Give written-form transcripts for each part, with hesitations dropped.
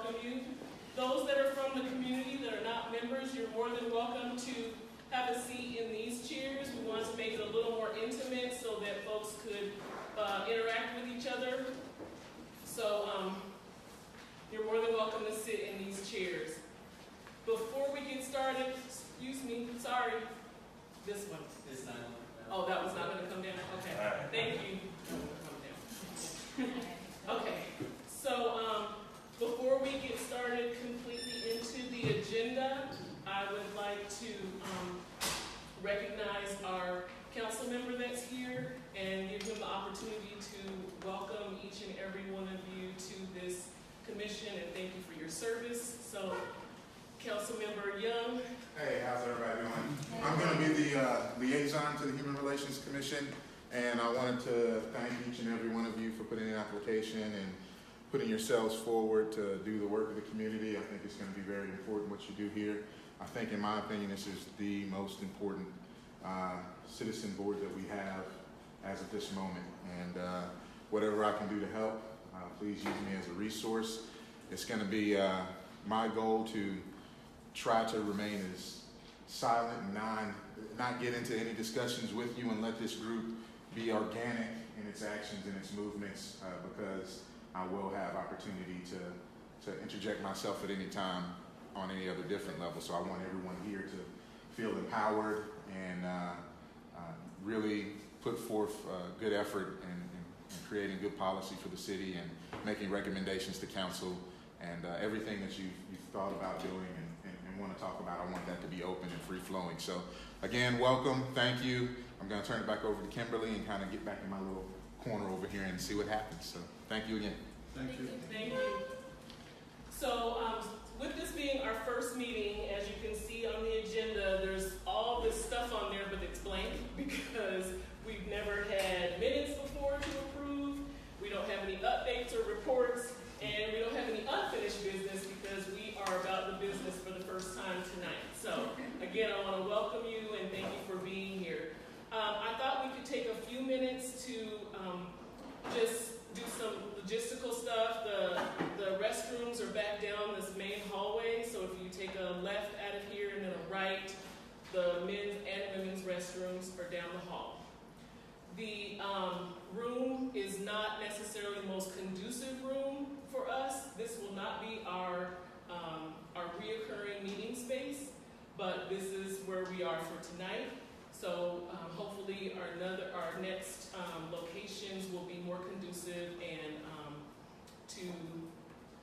welcome you. Those that are from the community that are not members, you're more than welcome to have a seat in these chairs. We wanted to make it a little more intimate so that folks could interact with each other. So you're more than welcome to sit in these chairs. Before we get started, excuse me, sorry, this one. It's not. Oh, that was not going to come down? Okay, thank you. Come down. Okay, so before we get started completely into the agenda, I would like to recognize our council member that's here and give him the opportunity to welcome each and every one of you to this commission and thank you for your service. So, Councilmember Young. Hey, how's everybody doing? I'm going to be the liaison to the Human Relations Commission, and I wanted to thank each and every one of you for putting in an application and putting yourselves forward to do the work of the community. I think it's going to be very important what you do here. I think, in my opinion, this is the most important citizen board that we have as of this moment. And whatever I can do to help, please use me as a resource. It's going to be my goal to try to remain as silent and not get into any discussions with you and let this group be organic in its actions and its movements because I will have opportunity to interject myself at any time on any other different level. So I want everyone here to feel empowered and really put forth good effort in creating good policy for the city and making recommendations to council and everything that you've thought about doing and want to talk about. I want that to be open and free-flowing. So again, welcome, thank you. I'm going to turn it back over to Kimberly and kind of get back in my little corner over here and see what happens. So thank you again. Thank you. Thank you. So with this being our first meeting, as you can see on the agenda, there's all this stuff on there, but it's blank because we've never had minutes before to approve. We don't have any updates or reports, and we don't have any unfinished business because we are about the business for the first time tonight. So again, I want to welcome you and thank you for being here. I thought we could take a few minutes to just do some logistical stuff. The restrooms are back down this main hallway, so if you take a left out of here and then a right, the men's and women's restrooms are down the hall. The room is not necessarily the most conducive room for us. This will not be our reoccurring meeting space, but this is where we are for tonight. So hopefully our next locations will be more conducive and to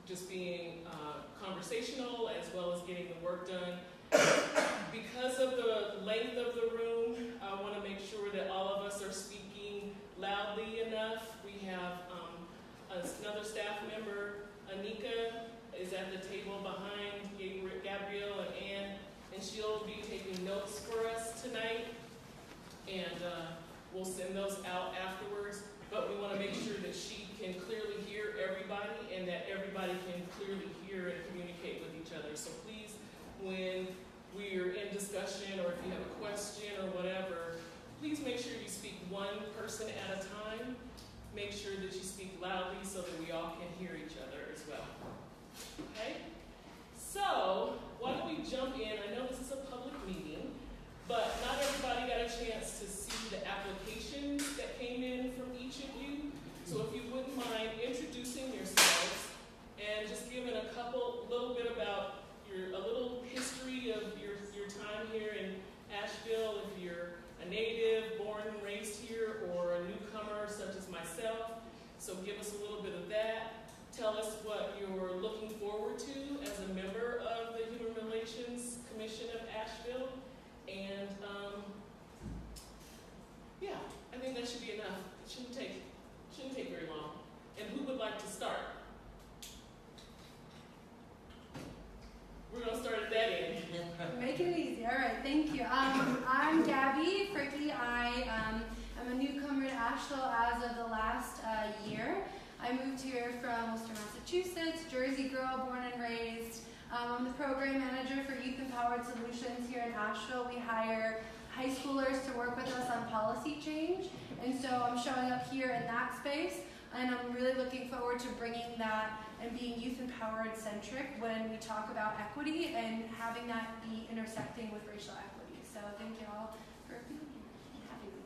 just being conversational as well as getting the work done. Because of the length of the room, I want to make sure that all of us are speaking loudly enough. We have another staff member, Anika, is at the table behind Gabrielle and Ann, and she'll be taking notes for us tonight, and we'll send those out afterwards. But we want to make sure that she can clearly hear everybody and that everybody can clearly hear and communicate with each other. So please, when we're in discussion or if you have a question or whatever, please make sure you speak one person at a time. Make sure that you speak loudly so that we all can hear each other as well. Okay? So, why don't we jump in? I know this is a public meeting, but not everybody got a chance to see the applications that came in from each of you. So if you wouldn't mind introducing yourselves and just giving a little bit about a little history of your time here in Asheville, if you're a native, born and raised here, or a newcomer such as myself. So give us a little bit of that. Tell us what you're looking forward to as a member of the Human Relations Commission of Asheville. And yeah, I think that should be enough. It shouldn't take very long. And who would like to start? We're going to start at that end. Make it easy. All right, thank you. I'm Gabby Frickley. I am a newcomer to Asheville as of the last year. I moved here from Worcester, Massachusetts, Jersey girl, born and raised. I'm the program manager for Youth Empowered Solutions here in Asheville. We hire high schoolers to work with us on policy change, and so I'm showing up here in that space. And I'm really looking forward to bringing that and being youth empowered centric when we talk about equity and having that be intersecting with racial equity. So thank you all for being here and having me.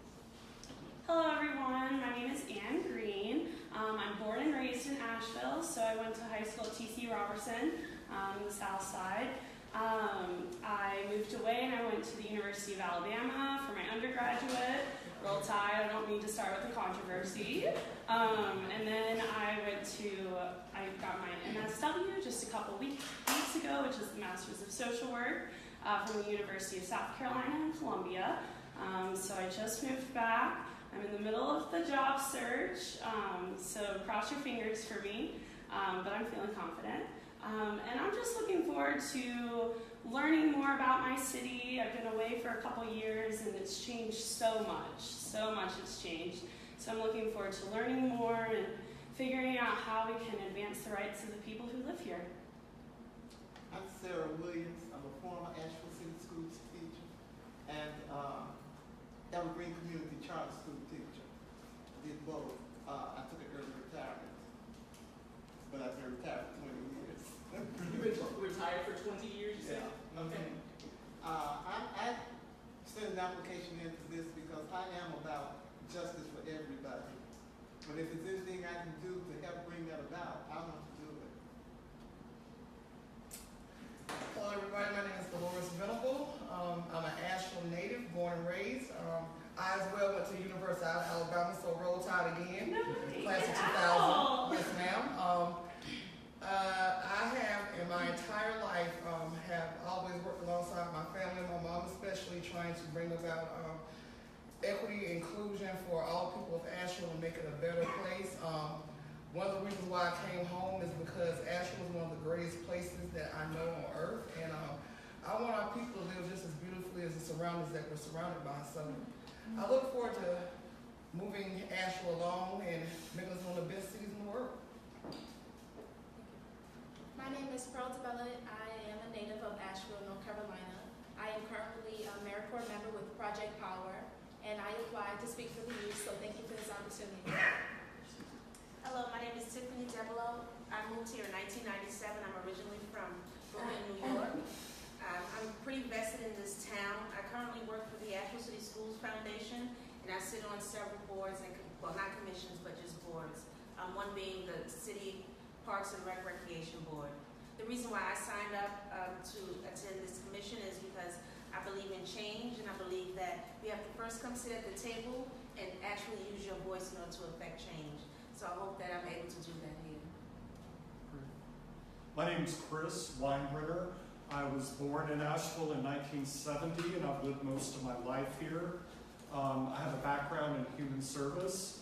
Hello everyone, my name is Anne Green. I'm born and raised in Asheville, so I went to high school at T.C. Robertson on the south side. I moved away and I went to the University of Alabama for my undergraduate. Roll Tide, I don't need to start with the controversy. And then I got my MSW just a couple weeks ago, which is the Masters of Social Work from the University of South Carolina in Columbia. So I just moved back. I'm in the middle of the job search, so cross your fingers for me, but I'm feeling confident. And I'm just looking forward to learning more about my city. I've been away for a couple years and it's changed so much it's changed. So I'm looking forward to learning more and figuring out how we can advance the rights of the people who live here. I'm Sarah Williams. I'm a former Asheville City Schools teacher and Evergreen Community Charter School teacher. I did both. I took an early retirement, but I've been retired for 20 years. You've been retired for 20 years, you said? Yeah. Okay. I sent an application into this because I am about justice for everybody. But if there's anything I can do to help bring that about, I want to do it. Hello everybody, my name is Dolores Venable. I'm an Asheville native, born and raised. I as well went to the University of Alabama, so Roll Tide again. Class of 2000. Yes ma'am. I have in my entire life have always worked alongside my family, my mom especially, trying to bring about equity and inclusion for all people of Asheville and make it a better place. One of the reasons why I came home is because Asheville is one of the greatest places that I know on earth, and I want our people to live just as beautifully as the surroundings that we're surrounded by. So I look forward to moving Asheville along and making us one of the best cities in the world. My name is Pearl DeBella. I am a native of Asheville, North Carolina. I am currently a AmeriCorps member with Project Power, and I applied to speak for the youth, so thank you for this opportunity. Hello, my name is Tiffany Debolo. I moved here in 1997. I'm originally from Brooklyn, New York. I'm pretty vested in this town. I currently work for the Asheville City Schools Foundation, and I sit on several boards, and well, not commissions, but just boards. One being the City Parks and Recreation Board. The reason why I signed up to attend this commission is because I believe in change, and I believe that we have to first come sit at the table and actually use your voice in order to affect change. So I hope that I'm able to do that here. My name is Chris Weinbrenner. I was born in Asheville in 1970, and I've lived most of my life here. I have a background in human service.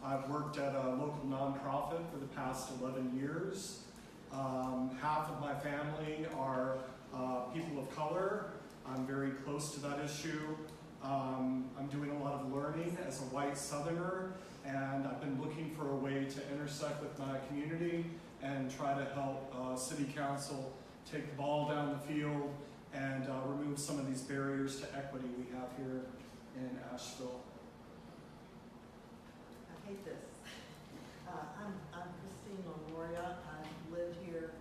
I've worked at a local nonprofit for the past 11 years. Half of my family are people of color. I'm very close to that issue. I'm doing a lot of learning as a white Southerner, and I've been looking for a way to intersect with my community and try to help City Council take the ball down the field and remove some of these barriers to equity we have here in Asheville. I hate this. I'm Christine Longoria. I've lived here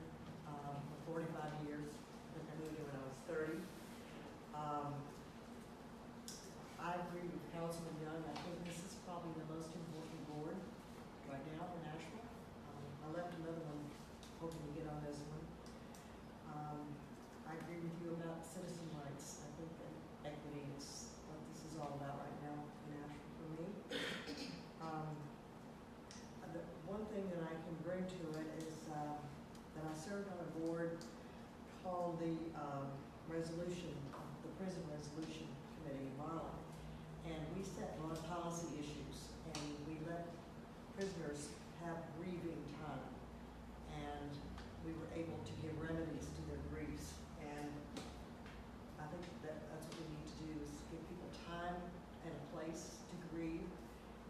for 45 years. I moved here when I was 30. I agree with Councilman Young. I think this is probably the most important board right now in Asheville. I left another one hoping to get on this one. I agree with you about citizen rights. I think that equity is what this is all about right now in Asheville for me. The one thing that I can bring to it is that I served on a board called the Prison Resolution Committee in Raleigh. And we set a lot of policy issues, and we let prisoners have grieving time. And we were able to give remedies to their griefs. And I think that's what we need to do, is give people time and a place to grieve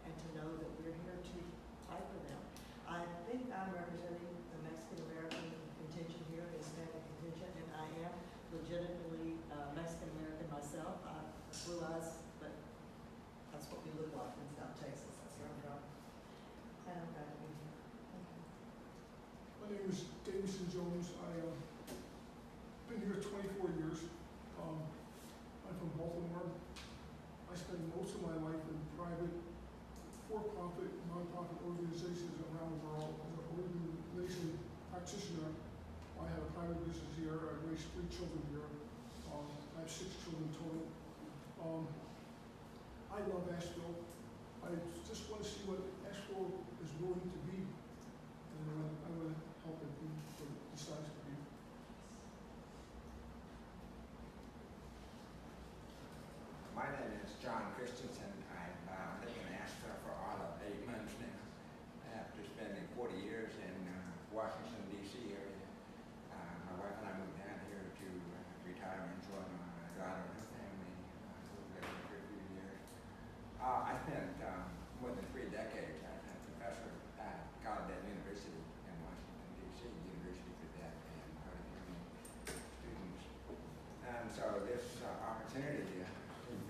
and to know that we're here to fight for them. I think I'm representing the Mexican-American contingent here, the Hispanic contingent, and I am legitimately Mexican-American myself. I have blue eyes, but that's what we look like in South Texas. That's where I'm from. I don't know. name is Davison Jones. I've been here 24 years. I'm from Baltimore. I spent most of my life in private, for-profit, non-profit organizations around the world. As an organization practitioner, I have a private business here. I raised 3 children here. I have 6 children total. I love Asheville. I just want to see what Asheville is willing to be, and I want to help it be what it decides to be. My name is John Christensen. I've lived in Asheville for all of 8 months now. After spending 40 years in Washington, D.C. area, my wife and I moved down here to retire and join my daughter and her family who lived here for a few years. I spent more than 3 decades as a professor at Gallaudet University in Washington, D.C., University for Deaf and Hard of Hearing students. And so this opportunity is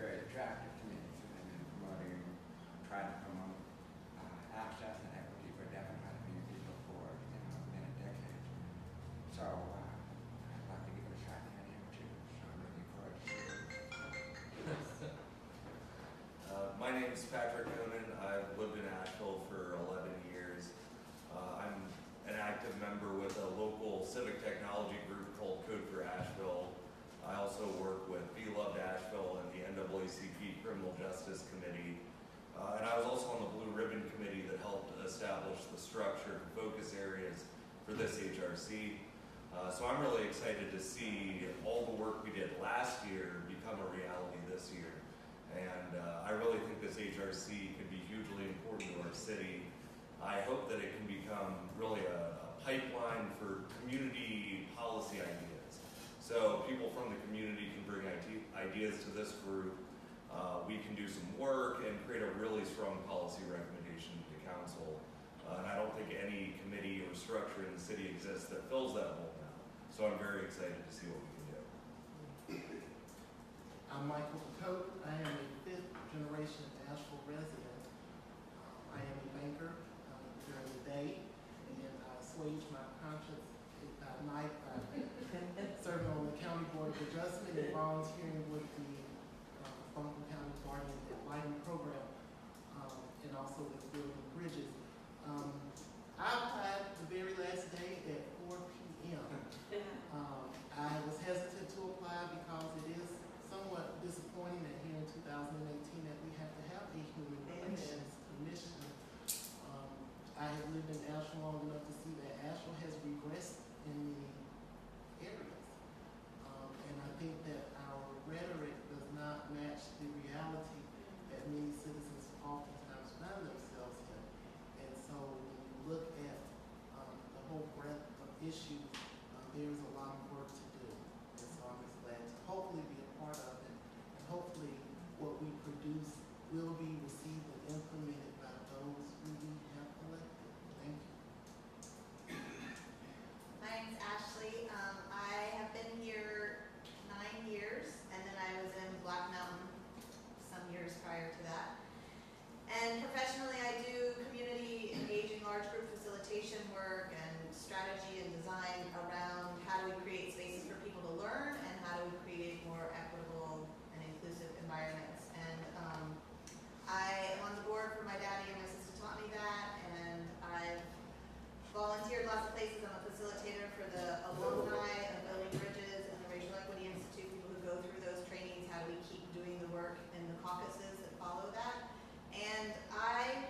very attractive to me. Trying to promote access and equity for deaf and hard of hearing people for many decades. So I'd like to give it a shot down here too. So I'm looking forward to it. My name is Patrick Noonan. I've lived in Asheville for 11 years. I'm an active member with a local civic technology group called Code for Asheville. I also work with Be Loved Asheville and the NAACP Criminal Justice Committee. And I was also on the Blue Ribbon Committee that helped establish the structure and focus areas for this HRC. So I'm really excited to see all the work we did last year become a reality this year. And I really think this HRC can be hugely important to our city. I hope that it can become really a pipeline for community policy ideas. So people from the community can bring ideas to this group. We can do some work and create a really strong policy recommendation to council. And I don't think any committee or structure in the city exists that fills that role now. So I'm very excited to see what we can do. I'm Michael Cote. I am a 5th generation Asheville resident. I am a banker during the day, and I assuage my conscience at night by serving on the County Board of Adjustment and volunteering with the Buncombe County Garden and Lighting Program, and also with building bridges. I applied the very last day at 4 p.m. I was hesitant to apply because it is somewhat disappointing that here in 2018 that we have to have a human relations commission. I have lived in Asheville long enough to see that Asheville has regressed in many areas. And I think that our rhetoric does not match the reality that many citizens oftentimes find themselves in. And so when you look at the whole breadth of issues, there's a lot of work to do. And so I'm just glad to hopefully be a part of it. And hopefully what we produce will be received and implemented by those who we have elected. Thank you. My name's Ashley. I have been here 9 years, and then I was in Black Mountain some years prior to that. And professionally, I do community engaging large group facilitation work and strategy and design around how do we create spaces for people to learn and how do we create more equitable and inclusive environments. And I am on the board for my daddy and my sister taught me that, and I've volunteered lots of places. I'm a facilitator for the alumni of Building Bridges and the Racial Equity Institute, people who go through those trainings. How do we keep doing the work in the caucuses that follow that? And I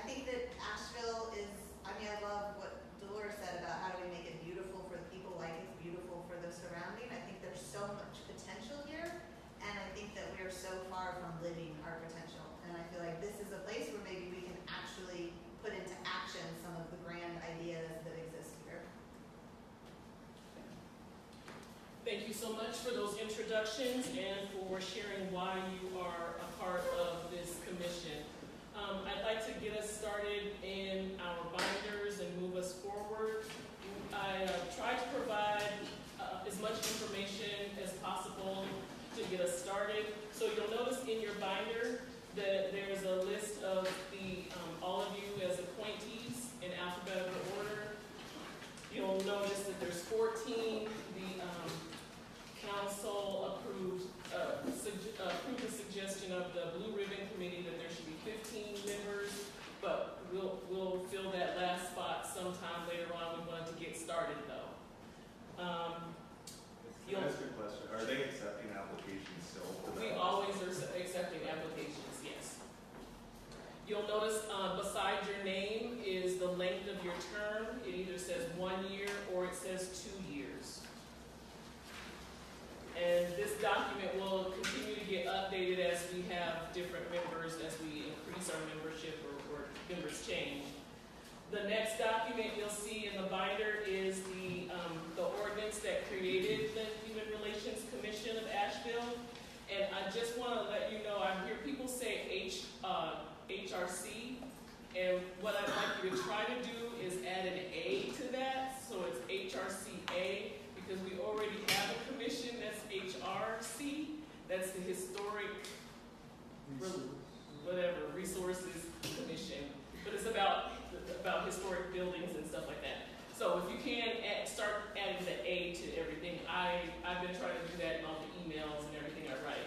think that Asheville is, I love what Dolores said about how do we make it beautiful for the people, like it's beautiful for the surrounding. I think there's so much potential here, and I think that we're so far from living our potential. And I feel like this is a place where maybe we can actually put into action some of the grand ideas that exist here. Thank you so much for those introductions and for sharing why you are a part of this commission. I'd like to get us started in our binders and move us forward. I tried to provide as much information as possible to get us started. So you'll notice in your binder that there's a list of all of you as appointees in alphabetical order. You'll notice that there's 14. The council approved the suggestion of the Blue Ribbon Committee that there should be 15 members, but we'll fill that last spot sometime later on. We wanted to get started though. Can I ask a question? Are they accepting applications still? We always are accepting applications, yes. You'll notice beside your name is the length of your term. It either says 1 year or it says 2 years. And this document will continue to get updated as we have different members, as we increase our membership or members change. The next document you'll see in the binder is the ordinance that created the Human Relations Commission of Asheville. And I just want to let you know, I hear people say HRC, and what I'd like you to try to do is add an A to that, so it's HRCA, because we already have a commission that's HRC, that's the Historic Resources Commission, but it's about historic buildings and stuff like that. So if you can start adding the A to everything, I've been trying to do that in all the emails and everything I write.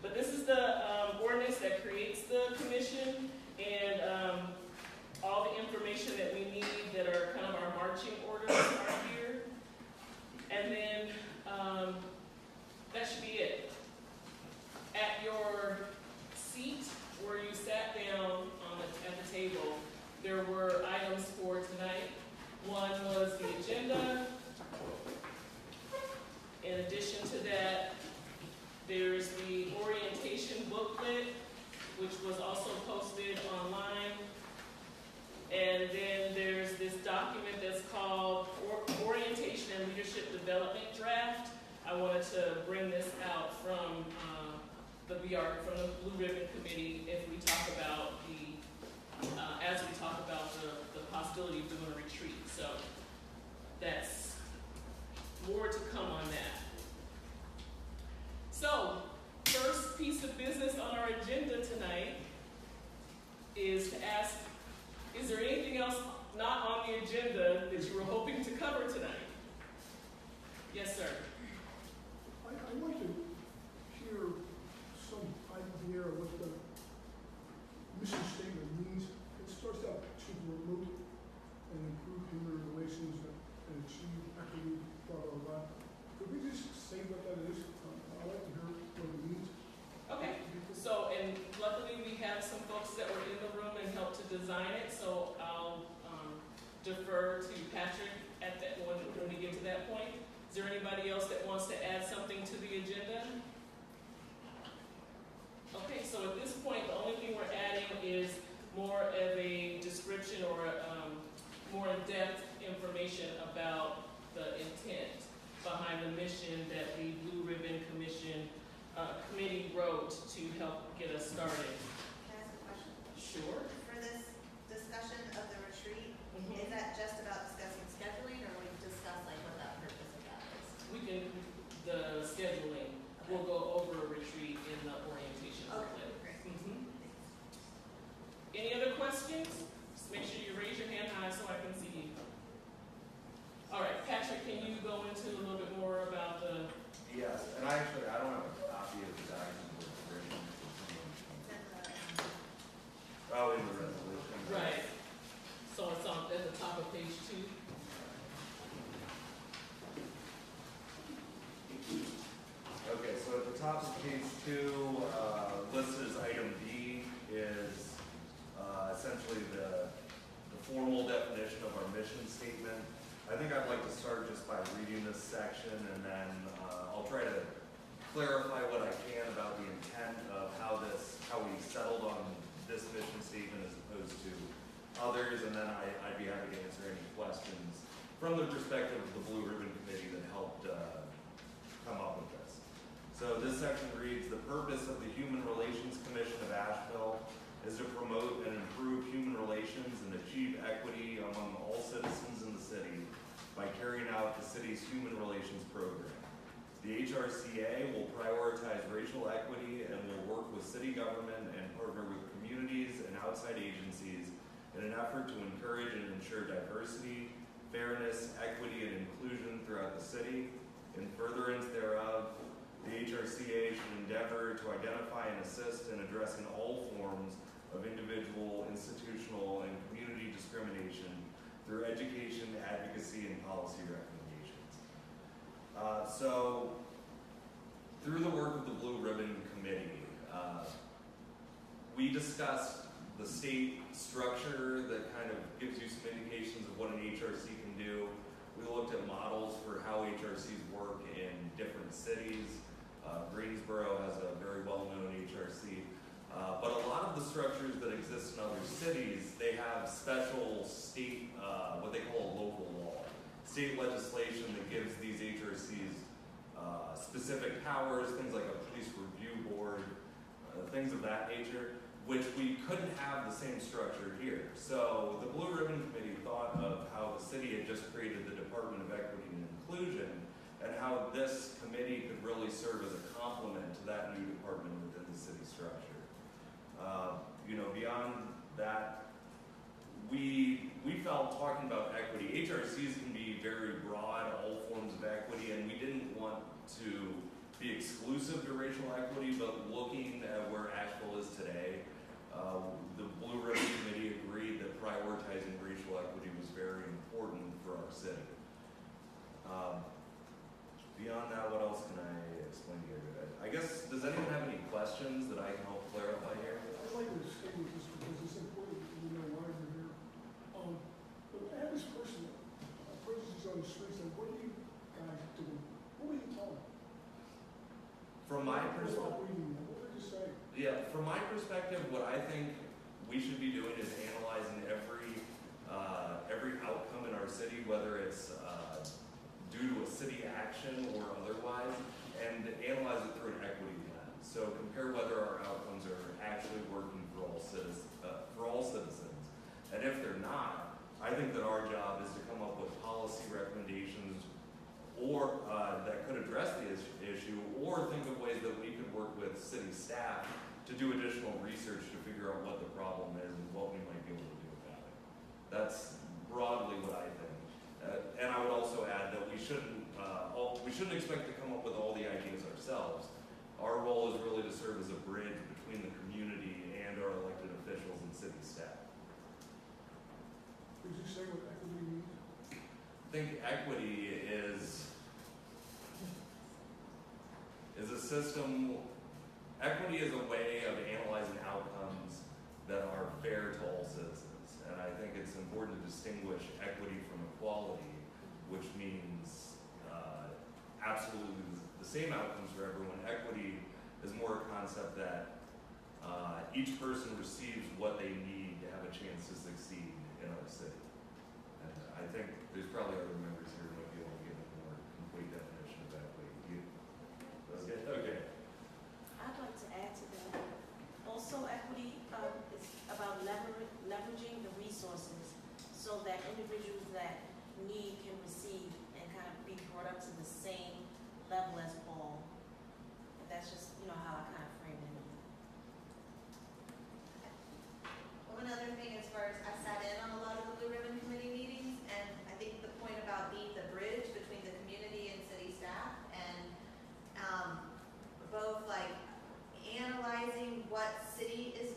But this is the ordinance that creates the commission, and all the information that we need that are kind of our marching orders are here. And then that should be it. At your seat where you sat down at the table, there were items for tonight. One was the agenda. In addition to that, there's the orientation booklet, which was also posted online. And then there's this document that's called Orientation and Leadership Development Draft. I wanted to bring this out from the Blue Ribbon Committee if we talk about as we talk about the possibility of doing a retreat. So that's more to come on that. So, first piece of business on our agenda tonight is to ask, is there anything else not on the agenda that you were hoping to cover tonight? Yes, sir. I'd like to hear some idea of what the mission statement means. It starts out to promote and improve human relations and achieve equity, blah, blah, blah. Could we just say what that is? I'd like to hear what it means. Okay. So, and luckily we have some folks that were in the room and helped to design it, so I'll defer to Patrick at that when we get to that point. Is there anybody else that wants to add something to the agenda? Okay, so at this point, the only thing we're adding is more of a description or more in-depth information about the intent behind the mission that the Blue Ribbon Committee wrote to help get us started. Can I ask a question? Sure. For this discussion of the retreat, is that just about discussing scheduling, or will you discuss like what that purpose of that is? We can, the scheduling, we'll go over a retreat in the orientation booklet. Great. Any other questions? Just make sure you raise your hand high so I can see you. All right, Patrick, can you go into a little bit more about the... Yes, and I don't have a copy of the document with the version. Oh, in the resolution. Right. So it's on at the top of page 2. Okay, so at the top of page 2, listed as item B is essentially the formal definition of our mission statement. I think I'd like to start just by reading this section, and then I'll try to clarify what I can about the intent of how we settled on this mission statement as opposed to others, and then I'd be happy to answer any questions from the perspective of the Blue Ribbon Committee that helped come up with this. So this section reads, the purpose of the Human Relations Commission of Asheville is to promote and improve human relations and achieve equity among all citizens in the city by carrying out the city's human relations program. The HRCA will prioritize racial equity and will work with city government and partner with communities and outside agencies in an effort to encourage and ensure diversity, fairness, equity, and inclusion throughout the city. In furtherance thereof, the HRCA should endeavor to identify and assist in addressing all forms of individual, institutional, and community discrimination through education, advocacy, and policy recommendations. So, through the work of the Blue Ribbon Committee, we discussed the state structure that kind of gives you some indications of what an HRC can do. We looked at models for how HRCs work in different cities. Greensboro has a very well-known HRC. But a lot of the structures that exist in other cities, they have special state, what they call a local law. State legislation that gives these HRCs specific powers, things like a police review board, things of that nature, which we couldn't have the same structure here. So the Blue Ribbon Committee thought of how the city had just created the Department of Equity and Inclusion, and how this committee could really serve as a complement to that new department within the city structure. Beyond that, we felt talking about equity, HRCs can be very broad, all forms of equity, and we didn't want to be exclusive to racial equity, but looking at where Asheville is today, the Blue Ribbon Committee agreed that prioritizing racial equity was very important for our city. Beyond that, what else can I explain to you? I guess, does anyone have any questions that I can help clarify here? I'd like to stay with this because it's important that you know why you're here. The average person approaches on the streets and what are you guys doing? What are you talking? From my perspective, what did you say? yeah, from my perspective, what I think we should be doing is analyzing every outcome in our city, whether it's due to a city action or otherwise, and analyze it through an equity lens. So compare whether our outcomes are actually working for all citizens. And if they're not, I think that our job is to come up with policy recommendations or that could address the issue, or think of ways that we could work with city staff to do additional research to figure out what the problem is and what we might be able to do about it. That's broadly what I think. And I would also add that we shouldn't expect to come up with all the ideas ourselves. Our role is really to serve as a bridge between the community and our elected officials and city staff. Did you say what equity means? I think equity is a system. Equity is a way of analyzing outcomes that are fair to all citizens. And I think it's important to distinguish equity from equality, which means absolutely the same outcomes for everyone. Equity is more a concept that each person receives what they need to have a chance to succeed in our city. And I think there's probably other members here who might be able to give a more complete definition of equity. That's good? Okay. I'd like to add to that. Also, equity is about leveraging the resources so that individuals that need can receive and kind of be brought up to the same level as all. But that's just, how I kind of frame it. One other thing, as far as I sat in on a lot of the Blue Ribbon Committee meetings, and I think the point about being the bridge between the community and city staff, and both like analyzing what the city is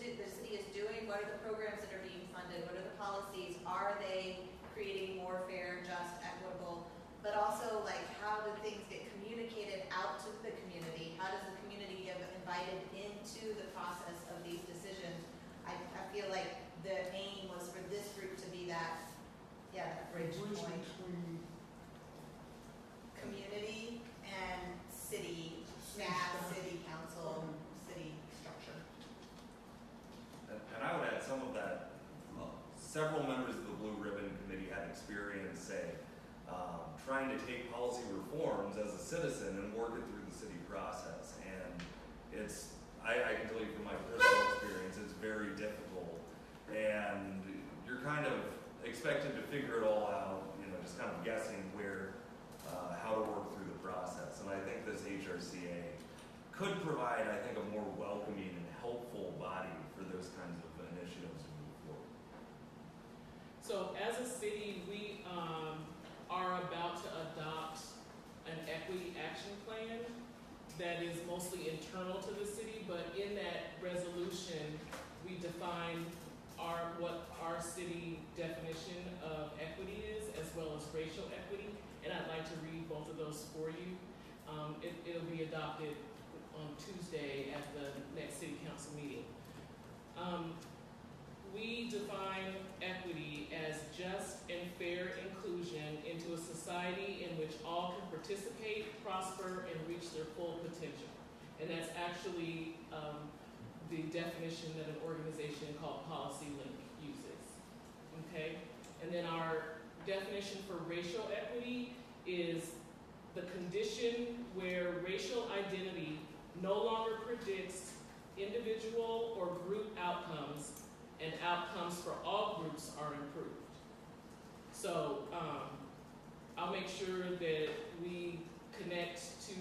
doing, what are the programs that are being funded, what are the policies, are they creating more fair, just, equitable, but also like how do things get communicated out to the community? How does the community get invited into the process of these decisions? I feel like the aim was for this group to be that bridge point. Between Community and city staff, city council, city structure. And I would add some of that. Several members of the Blue Ribbon Committee had experience, say, trying to take policy reforms as a citizen and work it through the city process. And I can tell you from my personal experience, it's very difficult. And you're kind of expected to figure it all out, just kind of guessing how to work through the process. And I think this HRCA could provide, I think, a more welcoming and helpful body for those kinds of initiatives to move forward. So as a city, we are about to adopt an equity action plan that is mostly internal to the city, but in that resolution, we define what our city definition of equity is, as well as racial equity. And I'd like to read both of those for you. It'll be adopted on Tuesday at the next city council meeting. We define equity as just and fair inclusion into a society in which all can participate, prosper, and reach their full potential. And that's actually the definition that an organization called Policy Link uses. Okay? And then our definition for racial equity is the condition where racial identity no longer predicts individual or group outcomes, and outcomes for all groups are improved. So I'll make sure that we connect to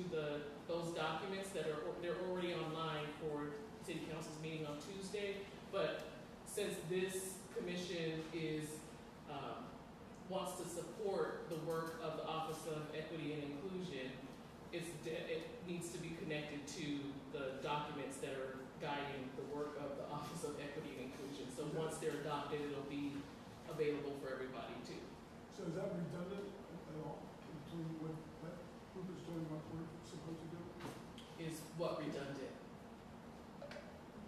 those documents they're already online for City Council's meeting on Tuesday. But since this commission wants to support the work of the Office of Equity and Inclusion, it needs to be connected to the documents that are guiding the work of the Office of Equity and Inclusion. So once they're adopted, it'll be available for everybody too. So is that redundant at all between what that group is doing, what we're supposed to do? Is what redundant?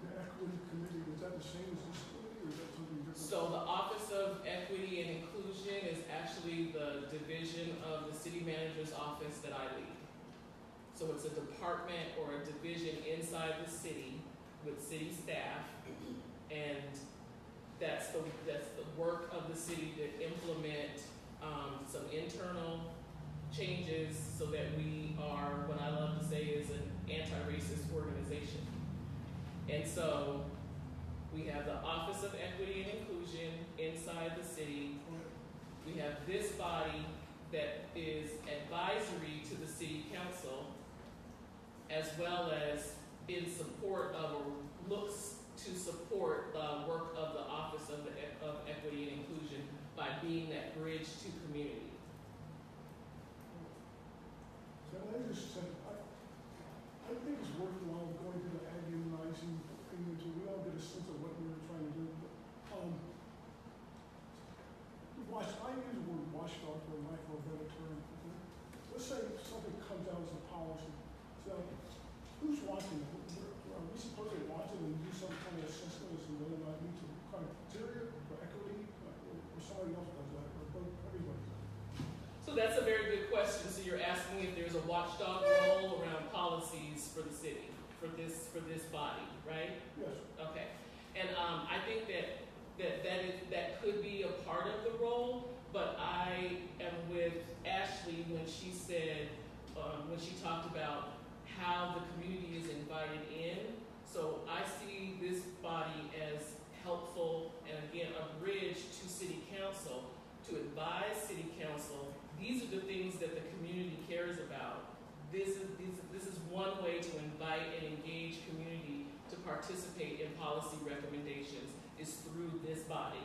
The equity committee, is that the same as this committee, or is that something different? So the Office of Equity and Inclusion is actually the division of the city manager's office that I lead. So it's a department or a division inside the city with city staff, and that's the work of the city to implement some internal changes so that we are, what I love to say, is an anti-racist organization. And so we have the Office of Equity and Inclusion inside the city. We have this body that is advisory to the city council, as well as in support of, or looks to support the work of the Office of Equity and Inclusion by being that bridge to community. So I just said, I think it's worthwhile going through the agonizing thing until we all get a sense of what we were trying to do. I use the word watchdog for lack of a better term. Let's say something comes out as a policy. So who's watching it? Are we supposed to watch it and do some kind of assessment as to whether or not it meets a criteria for equity, or somebody else does that, or both, everybody does that? So that's a very good question. So you're asking if there's a watchdog role around policies for the city, for this body, right? Yes. Okay. And I think that could be a part of the role, but I am with Ashley when she said, when she talked about how the community is invited in. So I see this body as helpful and, again, a bridge to city council to advise city council. These are the things that the community cares about. This is one way to invite and engage community to participate in policy recommendations, is through this body.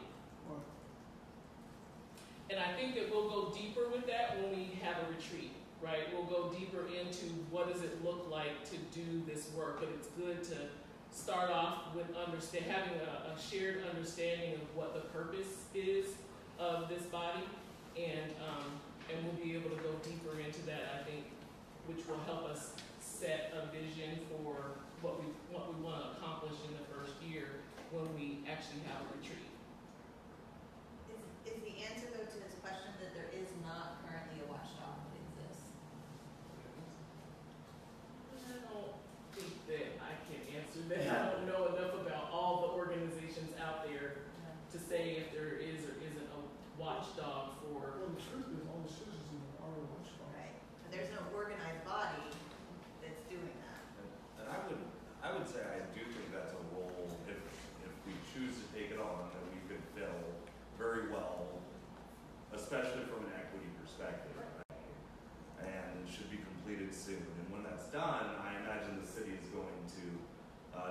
And I think that we'll go deeper with that when we have a retreat, right? We'll go deeper into what does it look like to do this work, but it's good to start off with having a shared understanding of what the purpose is of this body, and we'll be able to go deeper into that, I think, which will help us set a vision for what we want to accomplish in the first year when we actually have a retreat. Is the answer, though, to this question that there is not currently a watchdog that exists? I don't think that I can answer that. I don't know enough about all the organizations out there to say if there is or isn't a watchdog for. Well, the truth is, all the citizens are a watchdog. Right. But there's no organized body that's doing that. And I would say I do think that's a role, if we choose to take it on, that we could fill very well, especially from an equity perspective, and should be completed soon. And when that's done, I imagine the city is going to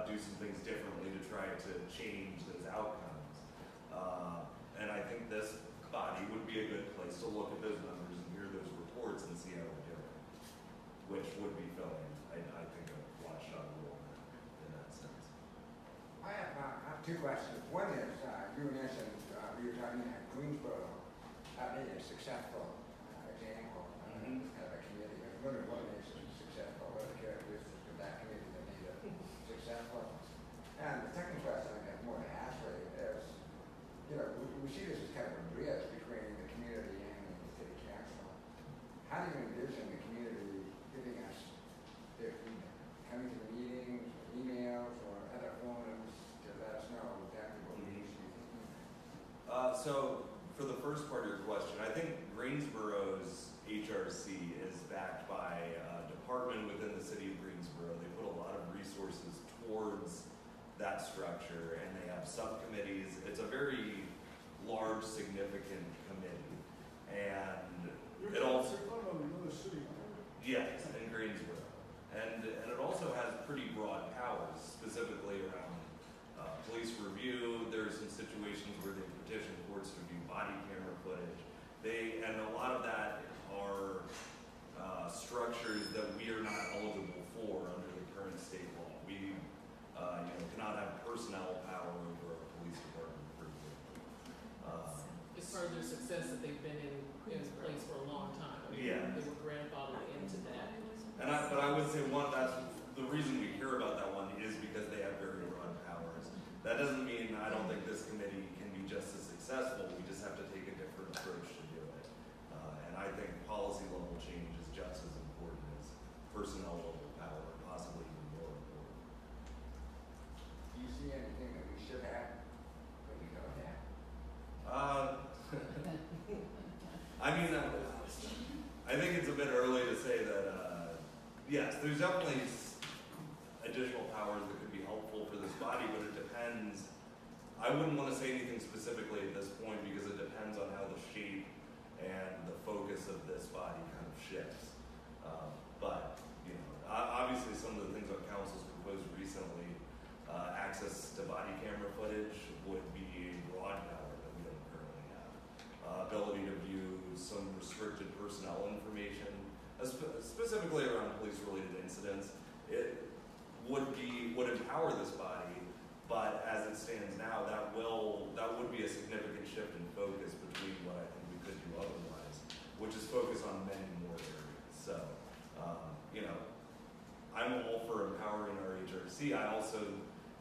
do some things differently to try to change those outcomes. And I think this body would be a good place to look at those numbers and hear those reports and see how we're doing, which would be filling, I think, a watchdog role in that sense. I have two questions. One is, you mentioned, you were talking about Greensboro being a successful example of a community. I was wondering what makes it successful, what are the characteristics of that community that made it successful? And the second question I have more to Ashley is, we see this as kind of a bridge between the community and the city council. How do you envision the community giving us their feedback? Coming to the meetings, or emails, or other forums to let us know exactly what we need to be thinking about? So for the first part of your question, I think Greensboro's HRC is backed by a department within the city of Greensboro. They put a lot of resources towards that structure, and they have subcommittees. It's a very large, significant committee, and it also another city. yes, in Greensboro, and it also has pretty broad powers, specifically around police review. There are some situations where they petition courts to view body camera footage. And a lot of that are structures that we are not eligible for under the current state law. We cannot have personnel power over a police department, for example. It's part of their success that they've been in place for a long time. I mean, Yeah. They were grandfathered into that. But I would say that's the reason we hear about that one is because they have very broad powers. That doesn't mean I don't think this committee can be just as successful. We just have to take a different approach to do it. And I think policy level change is just as important as personnel level power, possibly even more important. Do you see anything that we should have that we don't have? I think it's a bit early to say that, yes, there's definitely additional powers that could be helpful for this body, but it depends. I wouldn't want to say anything specifically at this point because it depends on how the shape and the focus of this body kind of shifts. But, obviously some of the things that council's proposed recently, access to body camera footage would be a broad power that we don't currently have. Ability to view some restricted personnel information, specifically around police-related incidents. It would empower this body, but as it stands now, that would be a significant shift in focus between what I think we could do otherwise, which is focus on many more areas. So, I'm all for empowering our HRC. I also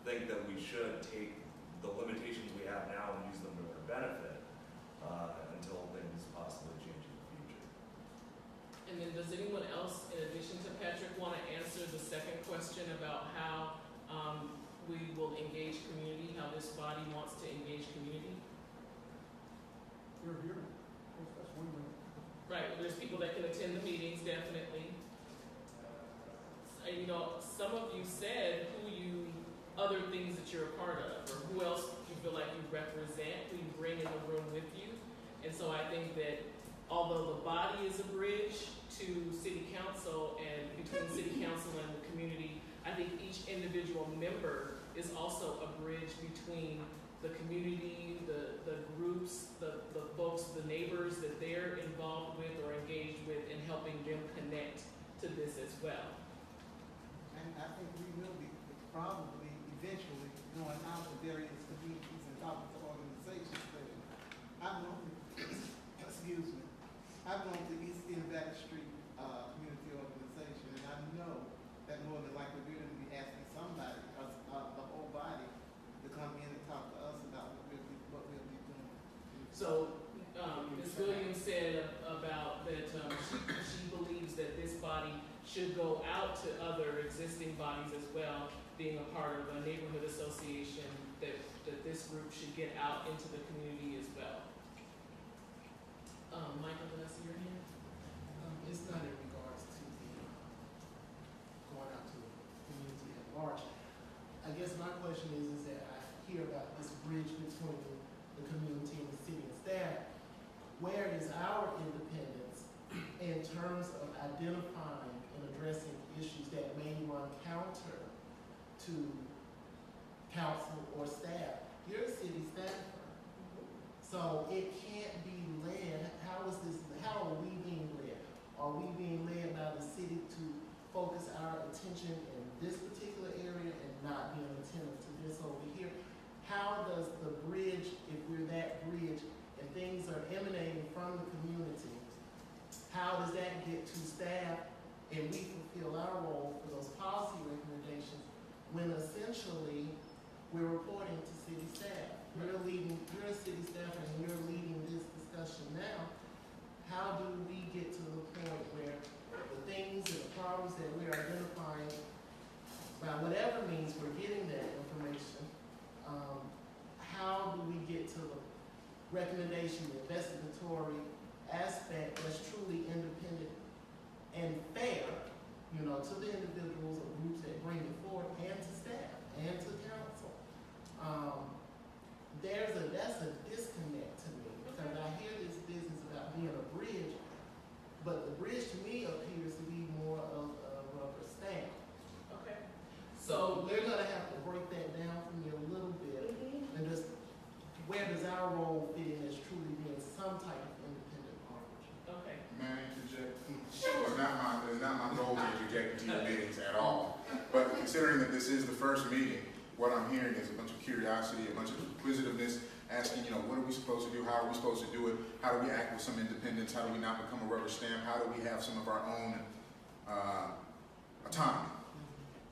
think that we should take the limitations we have now and use them to our benefit until things possibly change in the future. And then does anyone else, in addition to Patrick, want to answer the second question about how we will engage community, how this body wants to engage community? You're here. That's one way. Right, there's people that can attend the meetings, definitely. Some of you said other things that you're a part of, or who else you feel like you represent, who you bring in the room with you. And so I think that although the body is a bridge to city council and between city council and the community, I think each individual member is also a bridge between the community, the groups, the folks, the neighbors that they're involved with or engaged with, and helping them connect to this as well. And I think we will be probably eventually going out to various communities and talking to organizations. I've known, excuse me, I've known the East End Back Street Community Organization, and I know that more than likely we're going to be asking somebody, the whole body, to come in and talk to us about what we'll be doing. So Ms. Williams said about that she believes that this body should go out to other existing bodies as well, being a part of a neighborhood association, that this group should get out into the community as well. Michael, did I see your hand? It's not in regards to the going out to the community at large. I guess my question is that I hear about this bridge between the community and the city and staff. Where is our independence in terms of identifying and addressing issues that may run counter to council or staff? You're a city staffer. So it can't be led. How are we being led? Are we being led by the city to focus our attention in this particular area and not being attentive to this over here? How does the bridge, if we're that bridge, and things are emanating from the community, how does that get to staff and we fulfill our role for those policy recommendations when essentially we're reporting to city staff? You're a city staff and you're leading this discussion now. How do we get to the point where the things and the problems that we're identifying, by whatever means we're getting that information, how do we get to the recommendation, the investigatory aspect that's truly independent and fair, to the individuals or groups that bring it forward, and to staff, and to council. That's a disconnect to me, because I hear this business about being a bridge, but the bridge to me appears to be more of a rubber stamp. Okay. So we're gonna have to break that down for me a little bit, and just where does our role fit in as truly being some type of independent arbiter? Okay. May I interject? Sure. It's not my goal to interject into your meetings at all. But considering that this is the first meeting, what I'm hearing is a bunch of curiosity, a bunch of inquisitiveness, asking, what are we supposed to do? How are we supposed to do it? How do we act with some independence? How do we not become a rubber stamp? How do we have some of our own autonomy?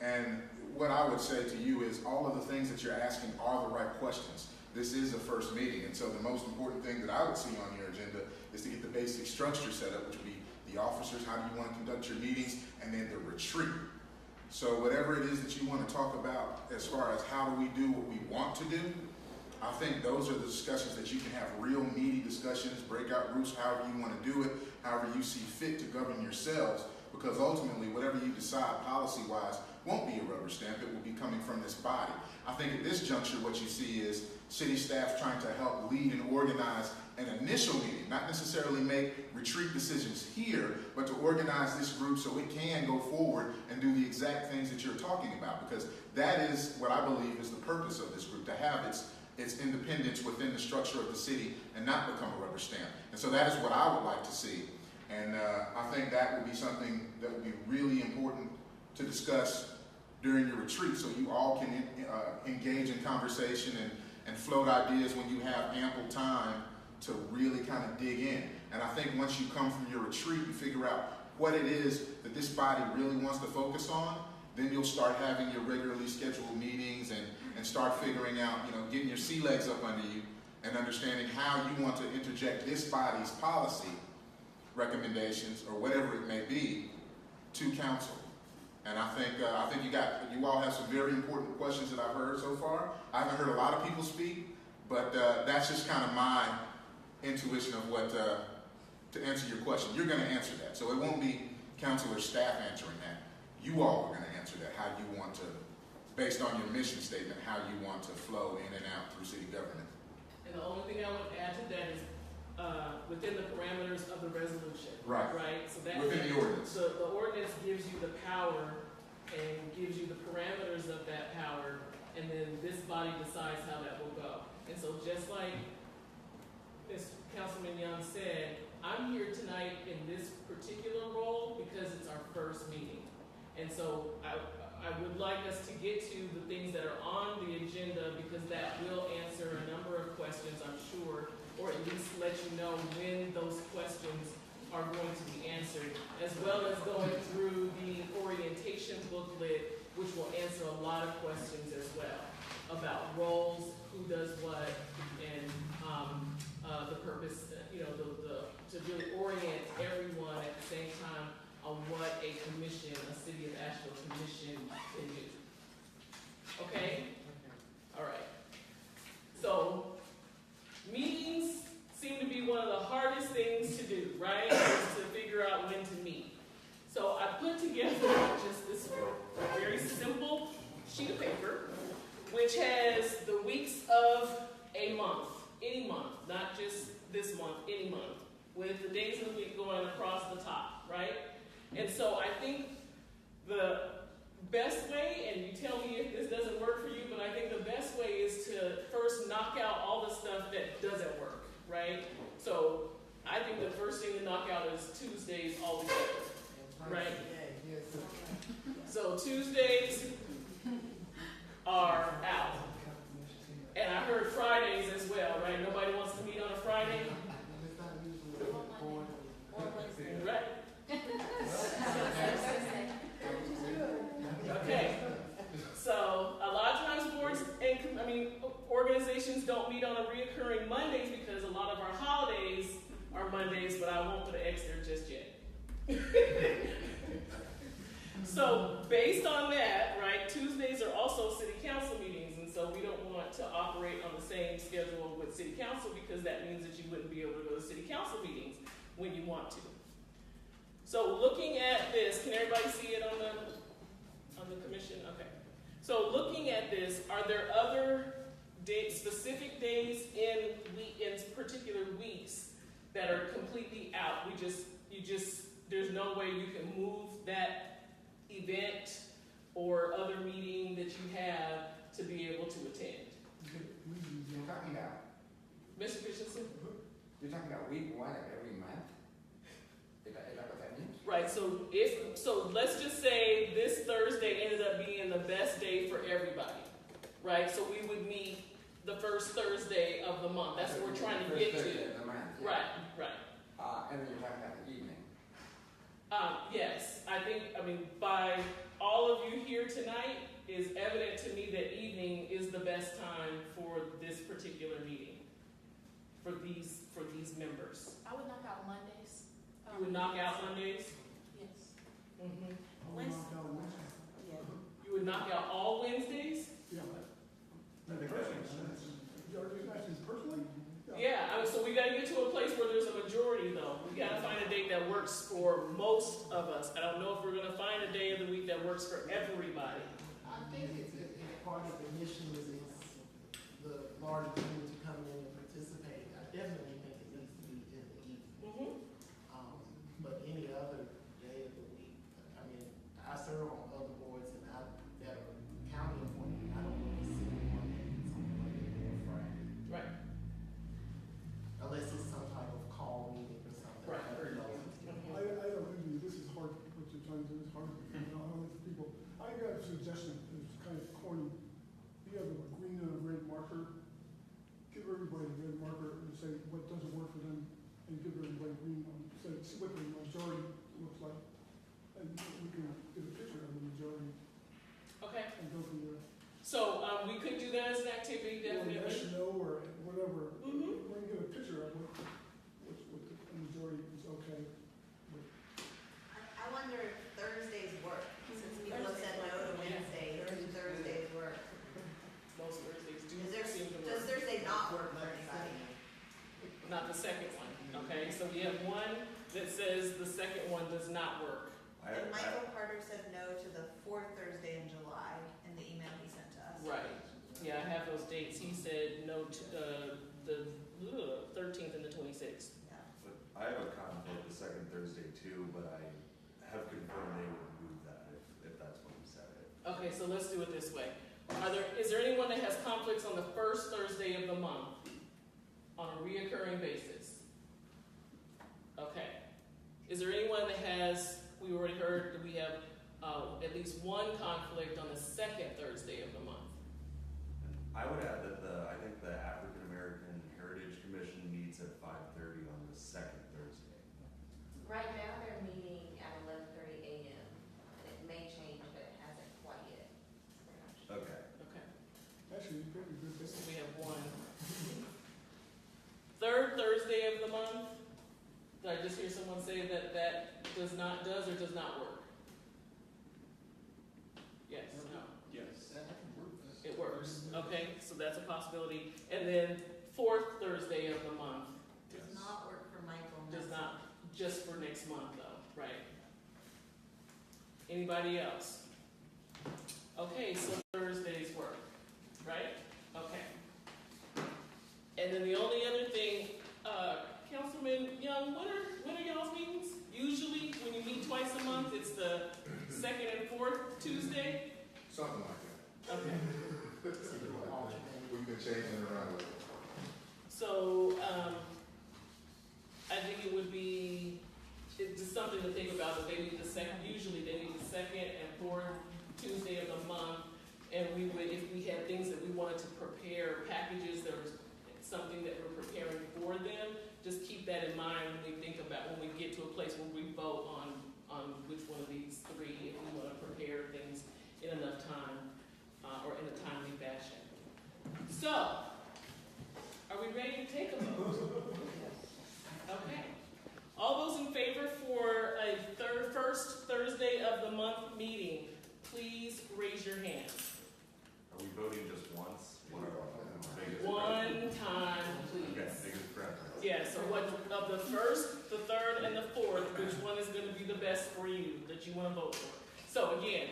And what I would say to you is all of the things that you're asking are the right questions. This is a first meeting, and so the most important thing that I would see on your agenda is to get the basic structure set up, which would be the officers, how do you want to conduct your meetings, and then the retreat. So whatever it is that you want to talk about as far as how do we do what we want to do, I think those are the discussions that you can have, real meaty discussions, breakout groups, however you want to do it, however you see fit to govern yourselves, because ultimately whatever you decide policy-wise won't be a rubber stamp, it will be coming from this body. I think at this juncture what you see is city staff trying to help lead and organize an initial meeting, not necessarily make retreat decisions here, but to organize this group so it can go forward and do the exact things that you're talking about, because that is what I believe is the purpose of this group, to have its independence within the structure of the city and not become a rubber stamp. And so that is what I would like to see. And I think that would be something that would be really important to discuss during your retreat, so you all can engage in conversation and float ideas when you have ample time to really kind of dig in. And I think once you come from your retreat, you figure out what it is that this body really wants to focus on, then you'll start having your regularly scheduled meetings and start figuring out, getting your sea legs up under you and understanding how you want to interject this body's policy recommendations or whatever it may be to council. And I think you all have some very important questions that I've heard so far. I haven't heard a lot of people speak, but that's just kind of my intuition of what to answer your question. You're going to answer that, so it won't be council or staff answering that. You all are going to answer that. How you want to, based on your mission statement, how you want to flow in and out through city government. And the only thing I would add to that is within the parameters of the resolution. Right. Right. So that within the ordinance. The ordinance gives you the power and gives you the parameters of that power, and then this body decides how that will go. And so just like Councilman Young said, I'm here tonight in this particular role because it's our first meeting. And so I would like us to get to the things that are on the agenda, because that will answer a number of questions, I'm sure, or at least let you know when those questions are going to be answered, as well as going through the orientation booklet, which will answer a lot of questions as well about roles, who does what, and the purpose, to really orient everyone at the same time on what a commission, a City of Asheville commission can do. Okay? All right. So, meetings seem to be one of the hardest things to do, right? Is to figure out when to meet. So I put together just this very simple sheet of paper, which has the weeks of a month, any month, not just this month, any month, with the days of the week going across the top, right? And so I think the best way, and you tell me if this doesn't work for you, but I think the best way is to first knock out all the stuff that doesn't work. knock out is Tuesdays altogether, right? Yes. So Tuesdays are out. And I heard Fridays as well, right? Nobody wants to meet on a Friday? It's not usually born. Right. Okay. So a lot of times boards and organizations don't meet on a reoccurring Mondays because a lot of our holidays are Mondays, but I won't put an X there just yet. So based on that, right, Tuesdays are also city council meetings, and so we don't want to operate on the same schedule with city council because that means that you wouldn't be able to go to city council meetings when you want to. So looking at this, can everybody see it on the commission? Okay. So looking at this, are there other specific days in particular weeks that are completely out? There's no way you can move that event or other meeting that you have to be able to attend. You're talking about, Mr. Christensen? you're talking about week 1 of every month? Is that what that means? Right, so let's just say this Thursday ended up being the best day for everybody, right? So we would meet the first Thursday of the month. That's what we're trying to get to. Of the month, yeah. Right. And then you're talking about the evening. Yes, I think, by all of you here tonight, is evident to me that evening is the best time for this particular meeting, for these members. I would knock out Mondays. You would knock out Mondays? Yes. Mm-hmm. Yeah. You would knock out all Wednesdays? Yeah. Personally? Yeah, so we gotta get to a place where there's a majority though. We gotta find a date that works for most of us. I don't know if we're gonna find a day of the week that works for everybody. I think it's part of the mission is the larger community coming in and participating. I definitely think it needs to be in the evening. But any other day of the week, I serve on other boards that are county appointed. I don't really see one that's on Monday or Friday. Right. Unless it's some type of call meeting or something. Right. I don't agree. This is hard. What you're trying to do is hard. People. I got a suggestion. It's kind of corny. You have a green and a red marker. Give everybody a red marker and say what doesn't work for them, and give everybody green one. So see what the majority looks like, and we can get a picture of the majority. Okay. And go from there. So we could do that as an activity, definitely. Or yes, no, or whatever. Mm-hmm. We can get a picture of what the majority is okay. I wonder if Thursdays work, since people have said no to Wednesdays, or do Thursdays work? Most Thursdays do seem to work. Does Thursday not work for anybody? Not the second one, okay? So we have one that says the second one does not work. And Michael Carter said no to the 4th Thursday in July in the email he sent to us. Right. Yeah, I have those dates. He said no to the 13th and the 26th. Yeah. But I have a conflict the second Thursday too, but I have confirmed they would move that if that's when you said it. Okay, so let's do it this way. Is there anyone that has conflicts on the first Thursday of the month on a reoccurring basis? Okay. Is there anyone that has, we already heard that we have at least one conflict on the second Thursday of the month? I would add that I think the African American Heritage Commission meets at 5:30 on the second Thursday. Right now they're meeting at 11:30 a.m. It may change, but it hasn't quite yet. Okay. Actually, you could be good. So we have one. Third Thursday of the month. Did I just hear someone say that does or does not work? Yes. No. Yes. It works. Okay, so that's a possibility. And then fourth Thursday of the month. Does not work for Michael. Does not, just for next month though, right? Anybody else? Okay, so Thursdays work, right? Okay. And then the only other thing, Councilman Young, when are y'all's meetings? Usually, when you meet twice a month, it's the second and fourth Tuesday? Something like that. Okay. We've been changing it around. So, I think it would be that in mind when we think about, when we get to a place where we vote on which one of these three, if we want to prepare things in enough time or in a timely fashion. So, are we ready to take a vote? Okay. All those in favor for a first Thursday of the month meeting, please raise your hand. Are we voting just once? What are our biggest One time, please. Okay, biggest preference. Yeah, so what of the first, the third, and the fourth, which one is going to be the best for you that you want to vote for? So again,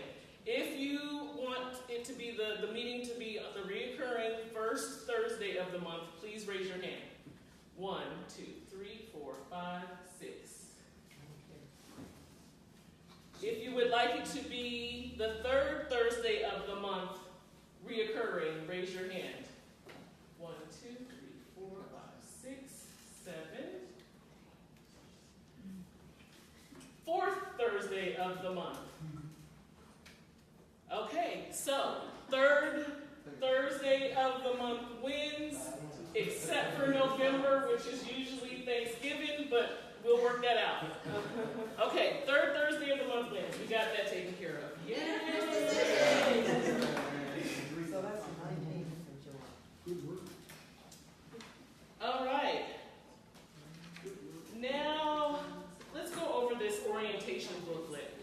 if you want it to be the meeting to be the reoccurring first Thursday of the month, please raise your hand. 1, 2, 3, 4, 5, 6. If you would like it to be the third Thursday of the month reoccurring, raise your hand. 1, 2, 3, 4, 5, 6, 7. Fourth Thursday of the month. Okay, so third Thursday of the month wins, except for November, which is usually Thanksgiving, but we'll work that out. Okay, third Thursday of the month wins. We got that taken care of. Yay! So that's the 19th of July. Good work. All right. Now, let's go over this orientation booklet.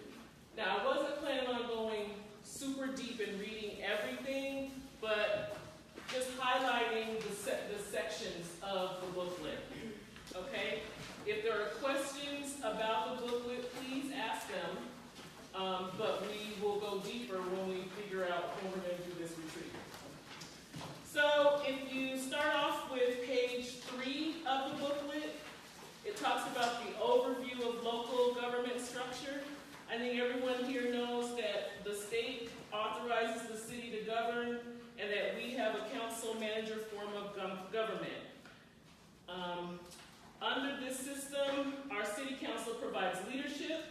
Now, I wasn't planning on going super deep and reading everything, but just highlighting the sections of the booklet. Okay? If there are questions about the booklet, please ask them. But we will go deeper when we figure out when we're going to do this retreat. So if you start off with page 3 of the booklet, it talks about the overview of local government structure. I think everyone here knows that the state authorizes the city to govern and that we have a council-manager form of government. Under this system, our city council provides leadership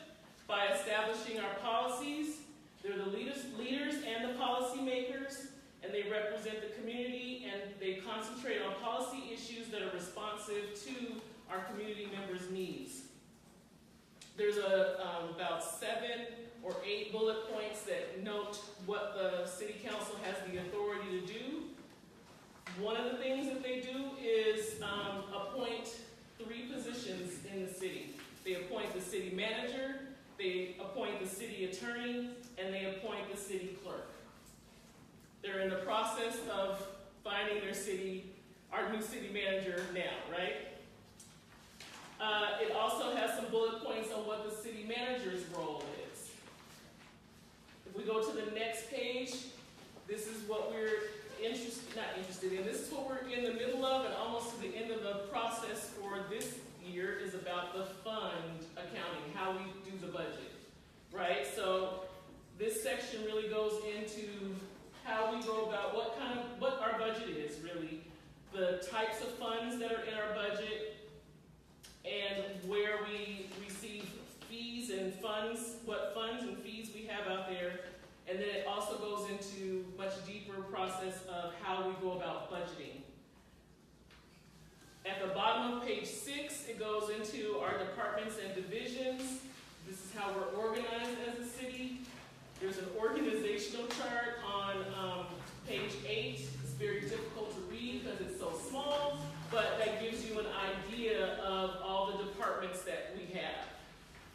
by establishing our policies. They're the leaders and the policy makers, and they represent the community, and they concentrate on policy issues that are responsive to our community members' needs. There's about 7 or 8 bullet points that note what the city council has the authority to do. One of the things that they do is appoint 3 positions in the city. They appoint the city manager, they appoint the city attorney, and they appoint the city clerk. They're in the process of finding our new city manager now, right? It also has some bullet points on what the city manager's role is. If we go to the next page, this is what we're not interested in. This is what we're in the middle of, and almost to the end of the process for this year is about the fund accounting, how we do the budget, right? So this section really goes into how we go about what our budget is, really, the types of funds that are in our budget, and where we receive fees and funds, what funds and fees we have out there. And then it also goes into much deeper process of how we go about budgeting. At the bottom of page 6, it goes into our departments and divisions. This is how we're organized as a city. There's an organizational chart on page 8. It's very difficult to read because it's so small, but that gives you an idea of all the departments that we have.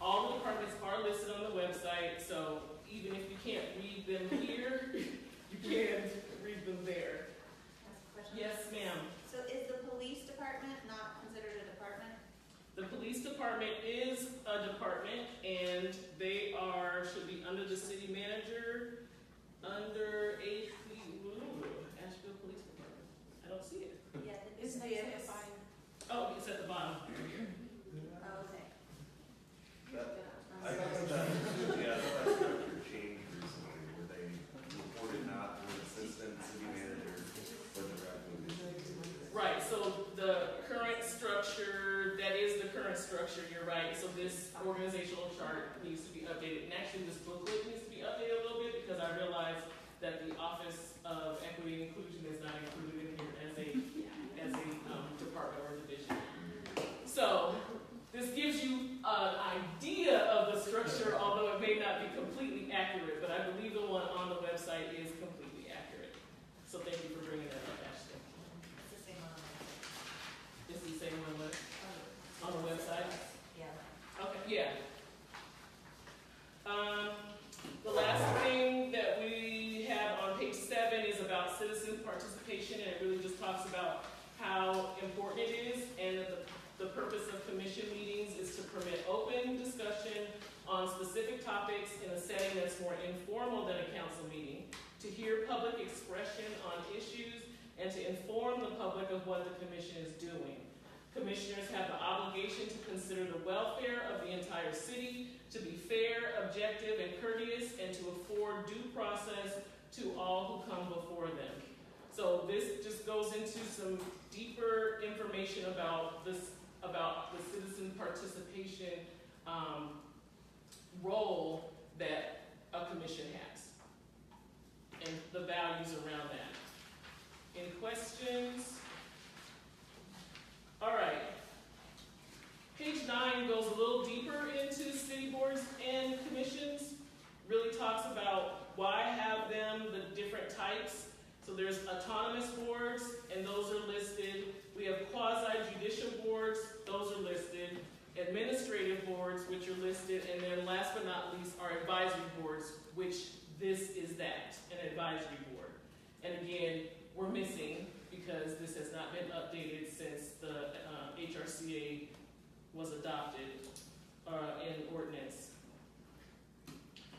All the departments are listed on the website, so even if you can't read them here, you can read them there. Yes, ma'am. So is the police department not considered a department? The police department is a department, and they should be under the city manager, under Asheville Police Department. I don't see it. Yeah, It's next to the fire. Oh, it's at the bottom. Oh, okay. I guess that structure changed recently, where they reported not to an assistant city manager, but directly. Right, so the current structure, that is the current structure, you're right. So this organizational chart needs to be updated. And actually this booklet needs to be updated a little bit because I realized that the Office of Equity and Inclusion is not included in here as a department or division. So this gives you an idea of the structure, although it may not be completely accurate, but I believe the one on the website is completely accurate. So thank you for bringing that up, Ashley. It's the same on It's the same one on the website? Yeah. Okay, yeah. The last thing that we have on page 7 is about citizen participation, and it really just talks about how important it is, and that the purpose of commission meetings is to permit open discussion on specific topics in a setting that's more informal than a council meeting, to hear public expression on issues, and to inform the public of what the commission is doing. Commissioners have the obligation to consider the welfare of the entire city, to be fair, objective, and courteous, and to afford due process to all who come before them. So this just goes into some deeper information about this, about the citizen participation role that a commission has, and the values around that. Any questions? All right. Page 9 goes a little deeper into city boards and commissions. Really talks about why have them, the different types. So there's autonomous boards, and those are listed. We have quasi-judicial boards, those are listed. Administrative boards, which are listed, and then last but not least are advisory boards, which this is that, an advisory board. And again, we're missing because this has not been updated since the HRCA was adopted in ordinance.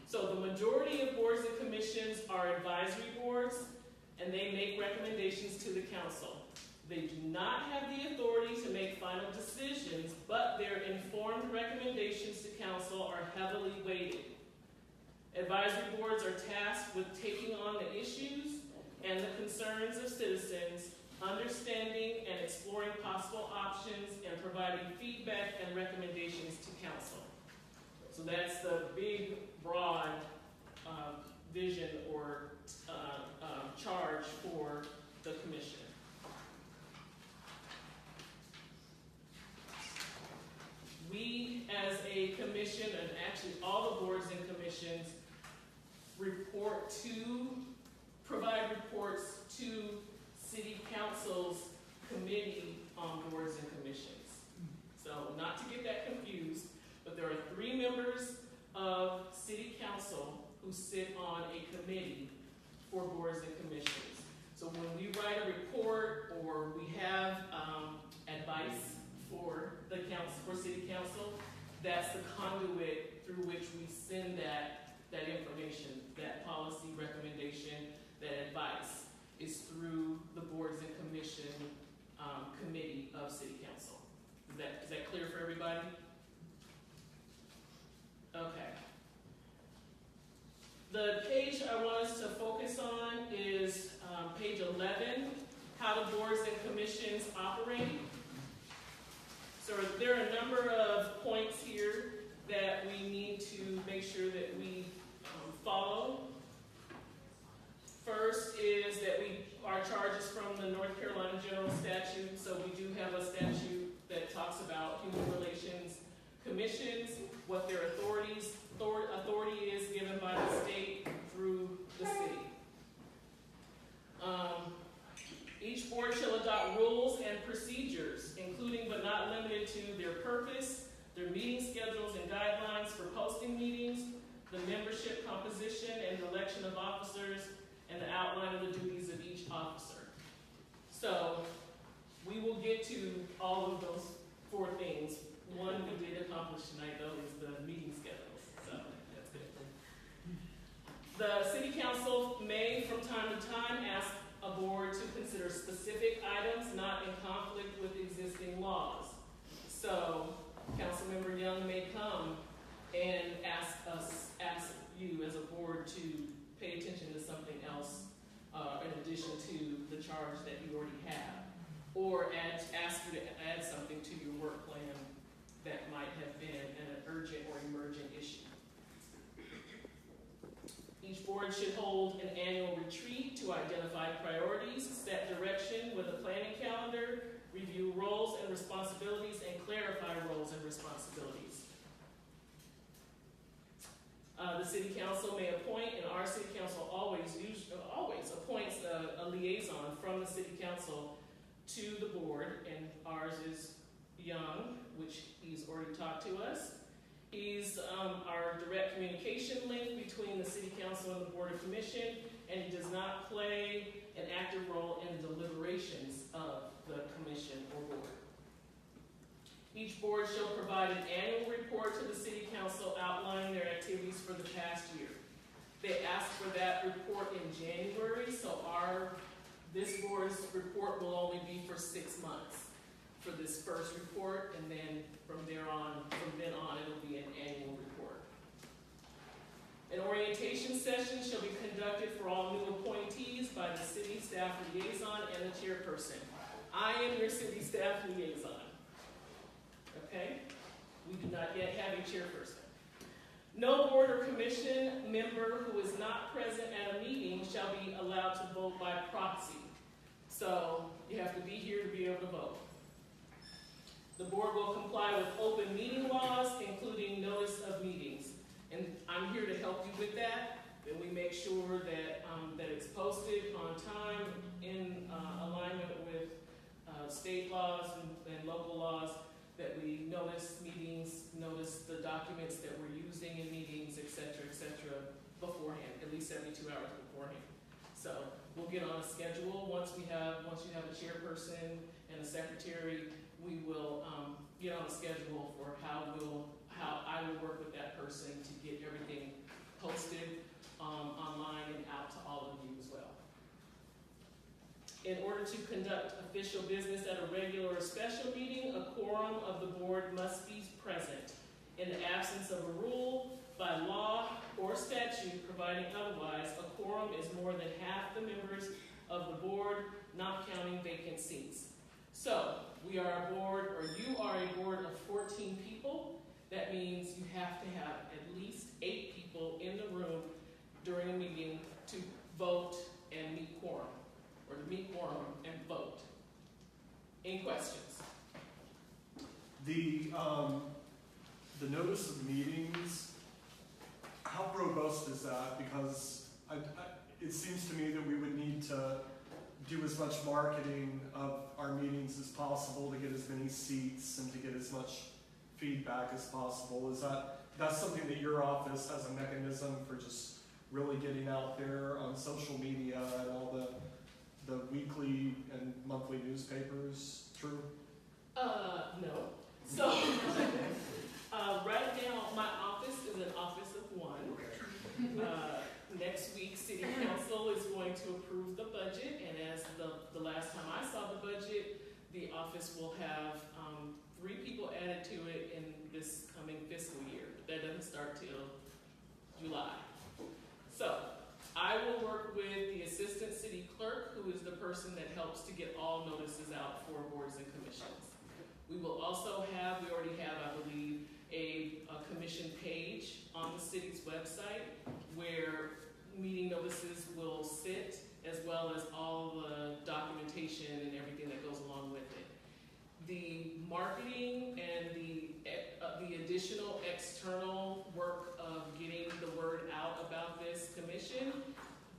So the majority of boards and commissions are advisory boards, and they make recommendations to the council. They do not have the authority to make final decisions, but their informed recommendations to council are heavily weighted. Advisory boards are tasked with taking on the issues and the concerns of citizens, understanding and exploring possible options, and providing feedback and recommendations to council. So that's the big, broad vision or charge for the commission. We, as a commission, and actually all the boards and commissions, provide reports to city council's committee on boards and commissions. So not to get that confused, but there are 3 members of city council who sit on a committee for boards and commissions. So when we write a report or we have advice for the council, for city council, that's the conduit through which we send that information, that policy recommendation, that advice is through the boards and commission committee of city council. Is that clear for everybody? Okay. The page I want us to focus on is page 11, how the boards and commissions operate. So there are a number of points here that we need to make sure that we follow. First is that our charge is from the North Carolina General Statute, so we do have a statute that talks about human relations commissions, what their authority is given by the state through the city. Each board shall adopt rules and procedures, including but not limited to their purpose, their meeting schedules and guidelines for posting meetings, the membership composition and election of officers, and the outline of the duties of each officer. So we will get to all of those 4 things. One we did accomplish tonight, though, is the meeting schedules. So that's good. The city council may, from time to time, ask a board to consider specific items not in conflict with existing laws. So Councilmember Young may come and ask you as a board to pay attention to something else in addition to the charge that you already have, or ask you to add something to your work plan that might have been an urgent or emergent issue. Each board should hold an annual retreat to identify priorities, set direction with a planning calendar, review roles and responsibilities, and clarify roles and responsibilities. The city council may appoint, and our city council always appoints a liaison from the city council to the board, and ours is Young, which he's already talked to us. He's our direct communication link between the city council and the board of commission, and he does not play an active role in the deliberations of the commission or board. Each board shall provide an annual report to the city council outlining their activities for the past year. They asked for that report in January, so this board's report will only be for 6 months for this first report, and then from then on, it'll be an annual report. An orientation session shall be conducted for all new appointees by the city staff liaison and the chairperson. I am your city staff liaison. Okay? We do not yet have a chairperson. No board or commission member who is not present at a meeting shall be allowed to vote by proxy. So you have to be here to be able to vote. The board will comply with open meeting laws, including notice of meetings. And I'm here to help you with that. And we make sure that, that it's posted on time in alignment with state laws and local laws, that we notice meetings, notice the documents that we're using in meetings, et cetera, beforehand, at least 72 hours beforehand. So we'll get on a schedule. Once you have a chairperson and a secretary, we will get on a schedule for how I will work with that person to get everything posted online and out to all of you as well. In order to conduct official business at a regular or special meeting, a quorum of the board must be present. In the absence of a rule, by law or statute providing otherwise, a quorum is more than half the members of the board, not counting vacant seats. So, we are a board, or you are a board of 14 people. That means you have to have at least 8 people in the room during a meeting to vote and meet quorum, or to meet quorum and vote. Any questions? The notice of meetings, how robust is that? Because it seems to me that we would need to do as much marketing of our meetings as possible to get as many seats and to get as much feedback as possible. That's something that your office has a mechanism for just really getting out there on social media and all the weekly and monthly newspapers? True? No. So, right now, my office is an office of one. Next week, City Council is going to approve the budget, and as the last time I saw the budget, the office will have 3 people added to it in this coming fiscal year. That doesn't start till July. So, I will work with the assistant city clerk, who is the person that helps to get all notices out for boards and commissions. We will also have, we already have, I believe, a commission page on the city's website where meeting notices will sit, as well as all the documentation and everything that goes along with it. The marketing and the additional external work of getting the word out about this commission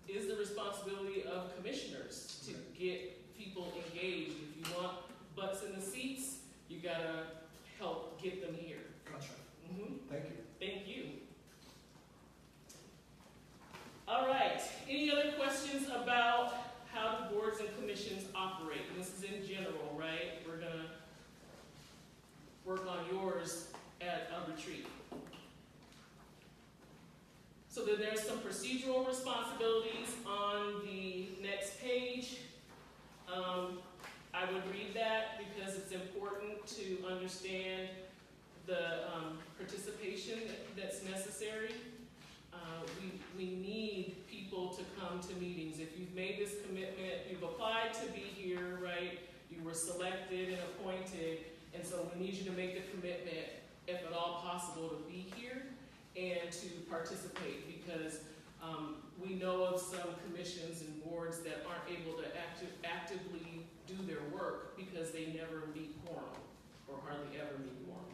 is the responsibility of commissioners to get people engaged. If you want butts in the seats, you gotta help get them here. Gotcha. Mm-hmm. Thank you. Thank you. All right. Any other questions about how the boards and commissions operate? And this is in general, right? We're gonna work on yours at a retreat. So then there's some procedural responsibilities on the next page. I would read that because it's important to understand the participation that's necessary. We need people to come to meetings. If you've made this commitment, you've applied to be here, right? You were selected and appointed, and so we need you to make the commitment, if at all possible, to be here and to participate, because we know of some commissions and boards that aren't able to actively do their work work because they never meet quorum, or hardly ever meet quorum.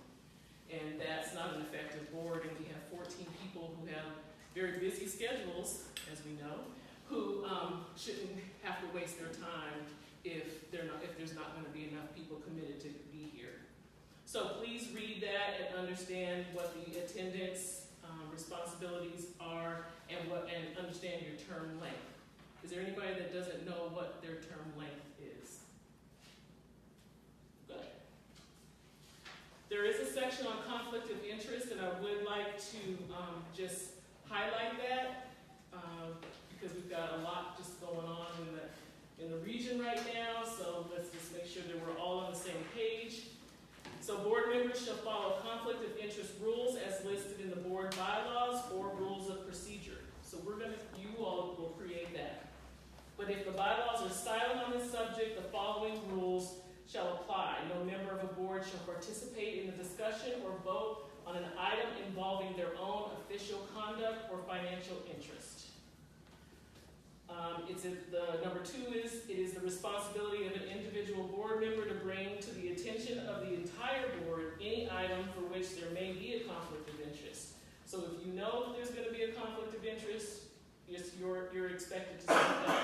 And that's not an effective board, and we have 14 people who have very busy schedules, as we know, who shouldn't have to waste their time if there's not going to be enough people committed to be here. So please read that and understand what the attendance responsibilities are and understand your term length. Is there anybody that doesn't know what their term length is? Good. There is a section on conflict of interest, and I would like to just highlight that because we've got a lot just going on in the region right now, so let's just make sure that we're all on the same page. So board members shall follow conflict of interest rules as listed in the board bylaws or rules of procedure. So you all will create that. But if the bylaws are silent on this subject, the following rules shall apply. No member of a board shall participate in the discussion or vote on an item involving their own official conduct or financial interest. Number 2 is, it is the responsibility of an individual board member to bring to the attention of the entire board any item for which there may be a conflict of interest. So if you know that there's going to be a conflict of interest, you're expected to speak up.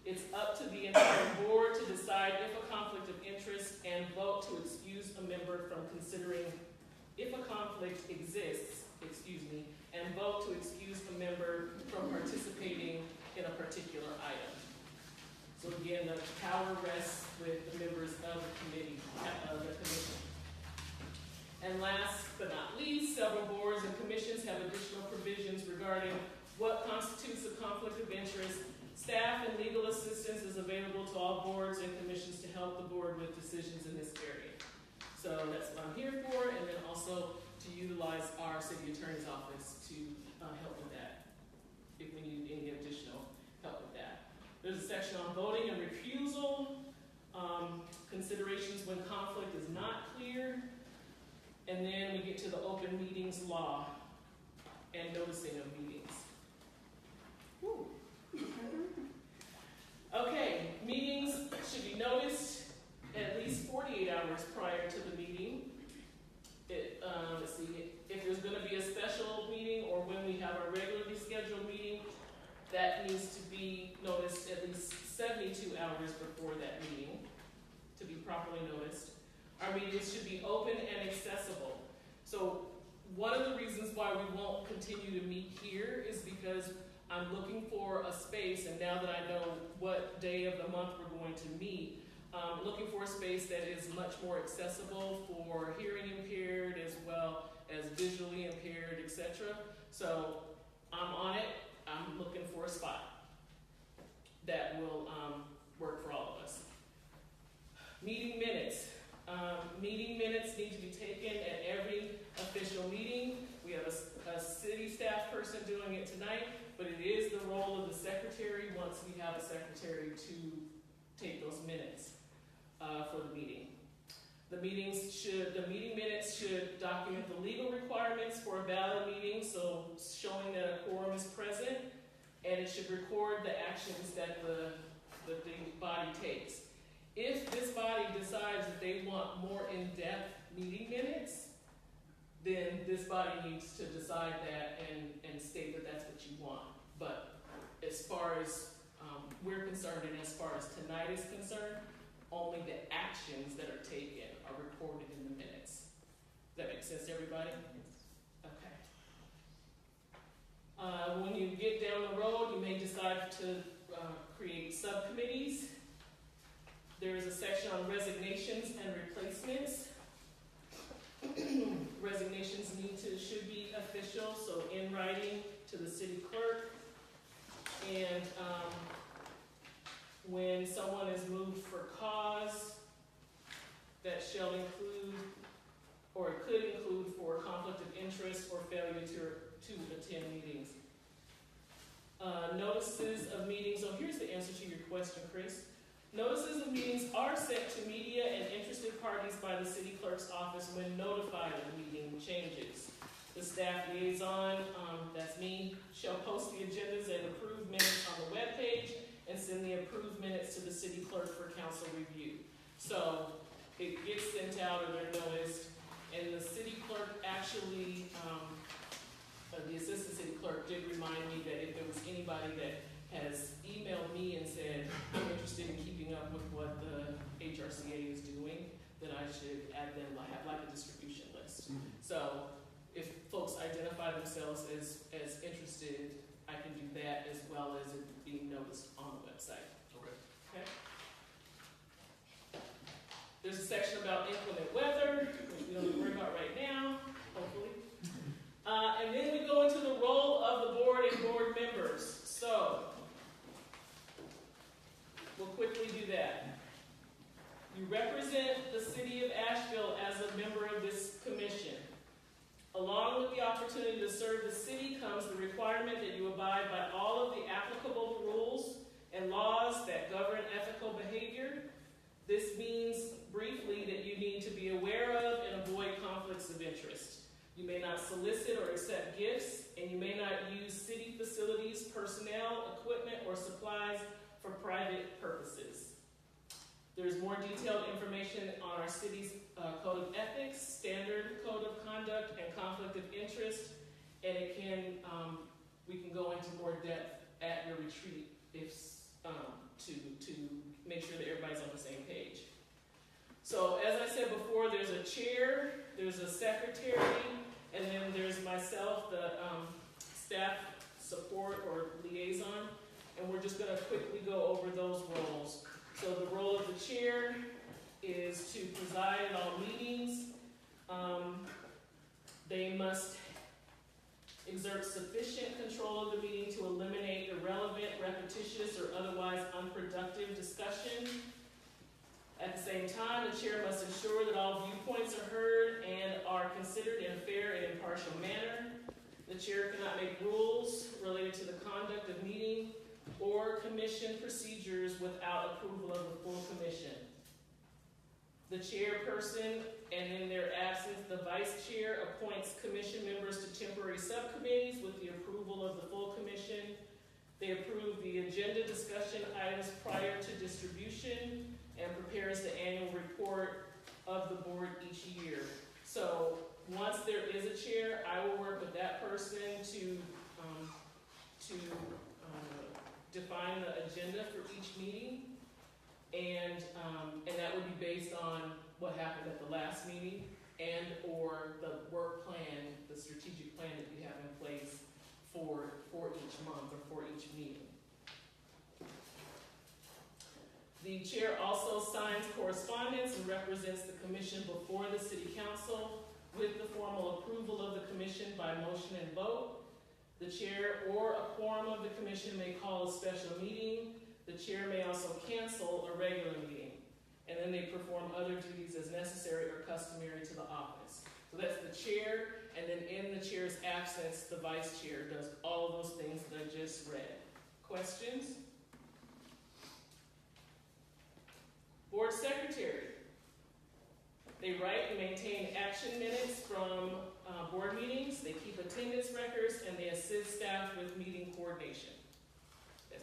It's up to the entire board to decide if a conflict of interest and vote to excuse a member from considering if a conflict exists, and vote to excuse a member from participating in a particular item. So again, the power rests with the members of the committee, of the commission. And last but not least, several boards and commissions have additional provisions regarding what constitutes a conflict of interest. Staff and legal assistance is available to all boards and commissions to help the board with decisions in this area. So that's what I'm here for, and then also to utilize our city attorney's office to help with that, if we need any additional help with that. There's a section on voting and recusal, considerations when conflict is not clear, and then we get to the open meetings law and noticing of meetings. Woo. Okay, meetings should be noticed at least 48 hours prior to the meeting. Let's see, if there's going to be a special meeting or when we have our regularly scheduled meeting, that needs to be noticed at least 72 hours before that meeting to be properly noticed. Our meetings should be open and accessible. So one of the reasons why we won't continue to meet here is because I'm looking for a space, and now that I know what day of the month we're going to meet, looking for a space that is much more accessible for hearing impaired as well as visually impaired, etc. So I'm on it. I'm looking for a spot that will work for all of us. Meeting minutes. Meeting minutes need to be taken at every official meeting. We have a city staff person doing it tonight, but it is the role of the secretary, once we have a secretary, to take those minutes for the meeting. The meeting minutes should document the legal requirements for a valid meeting, so showing that a quorum is present, and it should record the actions that the body takes. If this body decides that they want more in-depth meeting minutes, then this body needs to decide that and state that that's what you want. But as far as we're concerned, and as far as tonight is concerned, only the actions that are taken are recorded in the minutes. Does that make sense to everybody? Okay. When you get down the road, you may decide to create subcommittees. There is a section on resignations and replacements. Resignations should be official, so in writing to the city clerk. And when someone is moved for cause, that shall include, or it could include, for conflict of interest or failure to attend meetings. Notices of meetings. So here's the answer to your question, Chris. Notices of meetings are sent to media and interested parties by the city clerk's office when notified of meeting changes. The staff liaison, that's me, shall post the agendas and approved minutes on the webpage and send the approved minutes to the city clerk for council review. So it gets sent out or they're noticed, and the city clerk actually, the assistant city clerk did remind me that if there was anybody that has emailed me and said, I'm interested in keeping up with what the HRCA is doing, then I should add them, I have like a distribution list. So if folks identify themselves as interested, I can do that as well as it being noticed on the website. Okay. There's a section about inclement weather, which we don't need to worry about right now, hopefully. And then we go into the role of the board and board members. So, we'll quickly do that. You represent the city of Asheville as a member of this commission. Along with the opportunity to serve the city comes the requirement that you abide by all of the applicable rules and laws that govern ethical behavior. This means, briefly, that you need to be aware of and avoid conflicts of interest. You may not solicit or accept gifts, and you may not use city facilities, personnel, equipment, or supplies for private purposes. There's more detailed information on our city's Code of Ethics, Standard Code of Conduct, and Conflict of Interest, and it can, we can go into more depth at your retreat if to make sure that everybody's on the same page. So as I said before, there's a chair, there's a secretary, and then there's myself, the staff support or liaison, and we're just going to quickly go over those roles. So the role of the chair is to preside at all meetings. They must exert sufficient control of the meeting to eliminate irrelevant, repetitious, or otherwise unproductive discussion. At the same time, the chair must ensure that all viewpoints are heard and are considered in a fair and impartial manner. The chair cannot make rules related to the conduct of meeting or commission procedures without approval of the full commission. The chairperson, and in their absence, the vice chair appoints commission members to temporary subcommittees with the approval of the full commission. They approve the agenda discussion items prior to distribution and prepares the annual report of the board each year. So once there is a chair, I will work with that person to define the agenda for each meeting, and that would be based on what happened at the last meeting and or the work plan, the strategic plan that you have in place for each month or for each meeting. The chair also signs correspondence and represents the commission before the city council with the formal approval of the commission by motion and vote. The chair or a quorum of the commission may call a special meeting. The chair may also cancel a regular meeting. And then they perform other duties as necessary or customary to the office. So that's the chair, and then in the chair's absence, the vice chair does all of those things that I just read. Questions? Board secretary. They write and maintain action minutes from board meetings. They keep attendance records, and they assist staff with meeting coordination. Yes.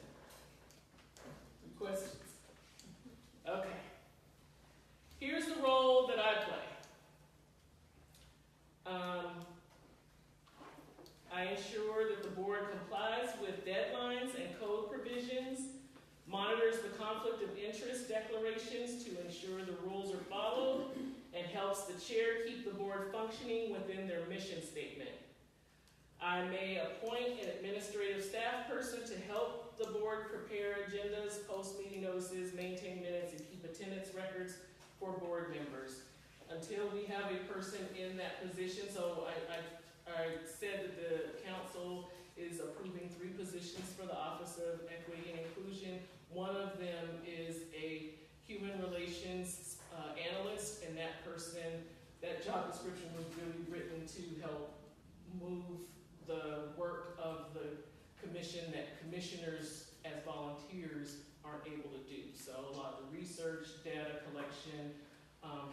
Questions? Okay. Here's the role that I play. I ensure that the board complies with deadlines and code provisions, monitors the conflict of interest declarations to ensure the rules are followed, and helps the chair keep the board functioning within their mission statement. I may appoint an administrative staff person to help the board prepare agendas, post meeting notices, maintain minutes, and keep attendance records for board members. Until we have a person in that position, so I said that the council is approving 3 positions for the Office of Equity and Inclusion. One of them is a human relations analyst, and that person, that job description was really written to help move the work of the commission that commissioners as volunteers aren't able to do. So a lot of the research, data collection,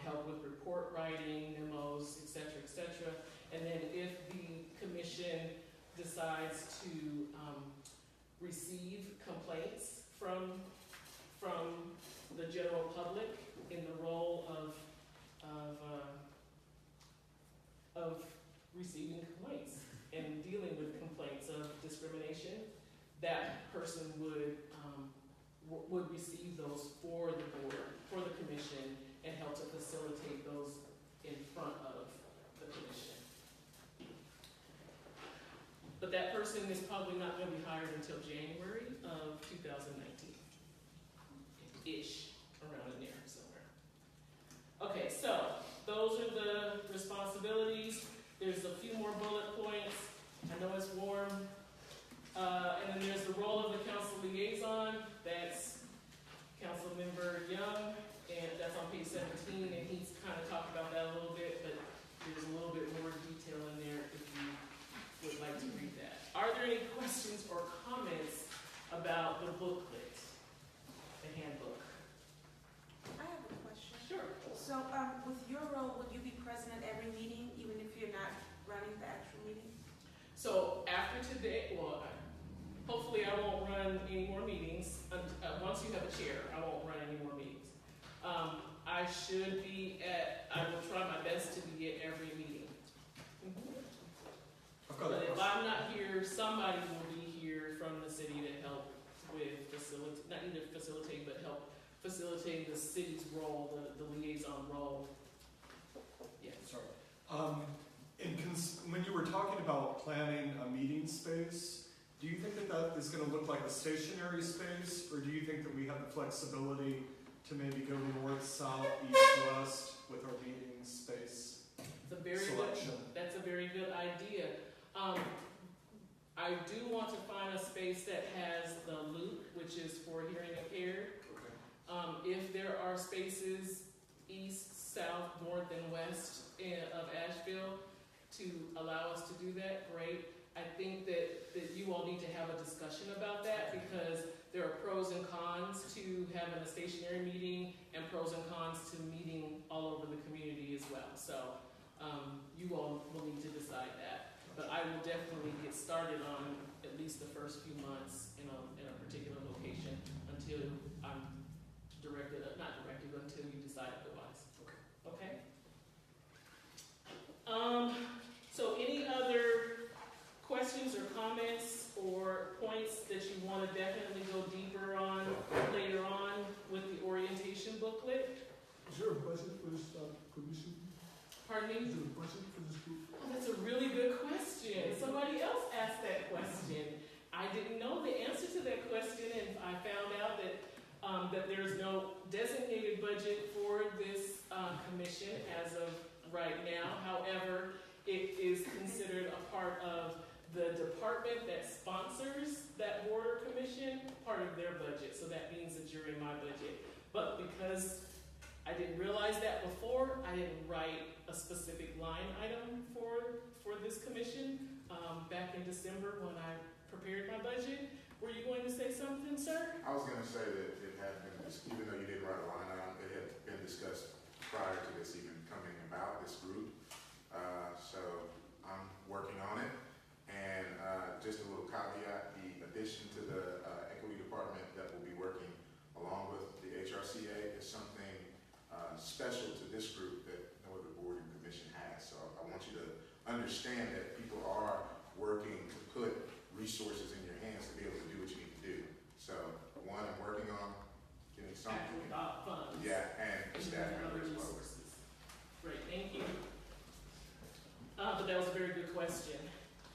help with report writing, memos, et cetera, and then if the commission decides to receive complaints from general public in the role of receiving complaints and dealing with complaints of discrimination, that person would receive those for the board, for the commission, and help to facilitate those in front of the commission. But that person is probably not going to be hired until January of 2019-ish, around in there somewhere. Okay, so those are the responsibilities. There's a few more bullet points. I know it's warm. And then there's the role of the council liaison. That's Councilmember Young, and that's on page 17, and he's kind of talked about that a little bit, but there's a little bit more detail in there if you would like to read that. Are there any questions or comments about the booklet, the handbook? I have a question. Sure. So, with your role, would you be present at every meeting, even if you're not running the actual meeting? So after today, well, hopefully I won't run any more meetings. Once you have a chair, I won't run any more meetings. I will try my best to be at every meeting. But if I'm not here, somebody will be here from the city to help with not either facilitate, but help facilitate the city's role, the liaison role. Yeah. Sorry. When you were talking about planning a meeting space, do you think that is going to look like a stationary space, or do you think that we have the flexibility to maybe go north, south, east, west with our meeting space selection? That's a very good idea. I do want to find a space that has the loop, which is for hearing impaired. Okay. If there are spaces east, south, north, and west of Asheville to allow us to do that, great. I think that you all need to have a discussion about that, because there are pros and cons to having a stationary meeting and pros and cons to meeting all over the community as well. So you all will need to decide that. But I will definitely get started on at least the first few months in a particular location until I'm not directed, until you decide otherwise. Okay? So any other questions or comments or points that you want to definitely go deeper on later on with the orientation booklet? Is there a budget for this commission? Pardon me? Is there a budget for this group? Oh, that's a really good question. Somebody else asked that question. I didn't know the answer to that question, and I found out that that there's no designated budget for this commission as of right now. However, it is considered a part of the department that sponsors that board or commission, part of their budget. So that means that you're in my budget. But because I didn't realize that before, I didn't write a specific line item for this commission back in December when I prepared my budget. Were you going to say something, sir? I was going to say that it had been, even though you didn't write a line item, it had been discussed prior to this even coming about, this group. So I'm working on it. And just a little caveat, the addition to the equity department that will be working along with the HRCA is something special to this group that no other board and commission has. So I want you to understand that people are working to put resources in your hands to be able to do what you need to do. So one, I'm working on getting something. Funds. Yeah, and staff members as well. Great, thank you. But that was a very good question.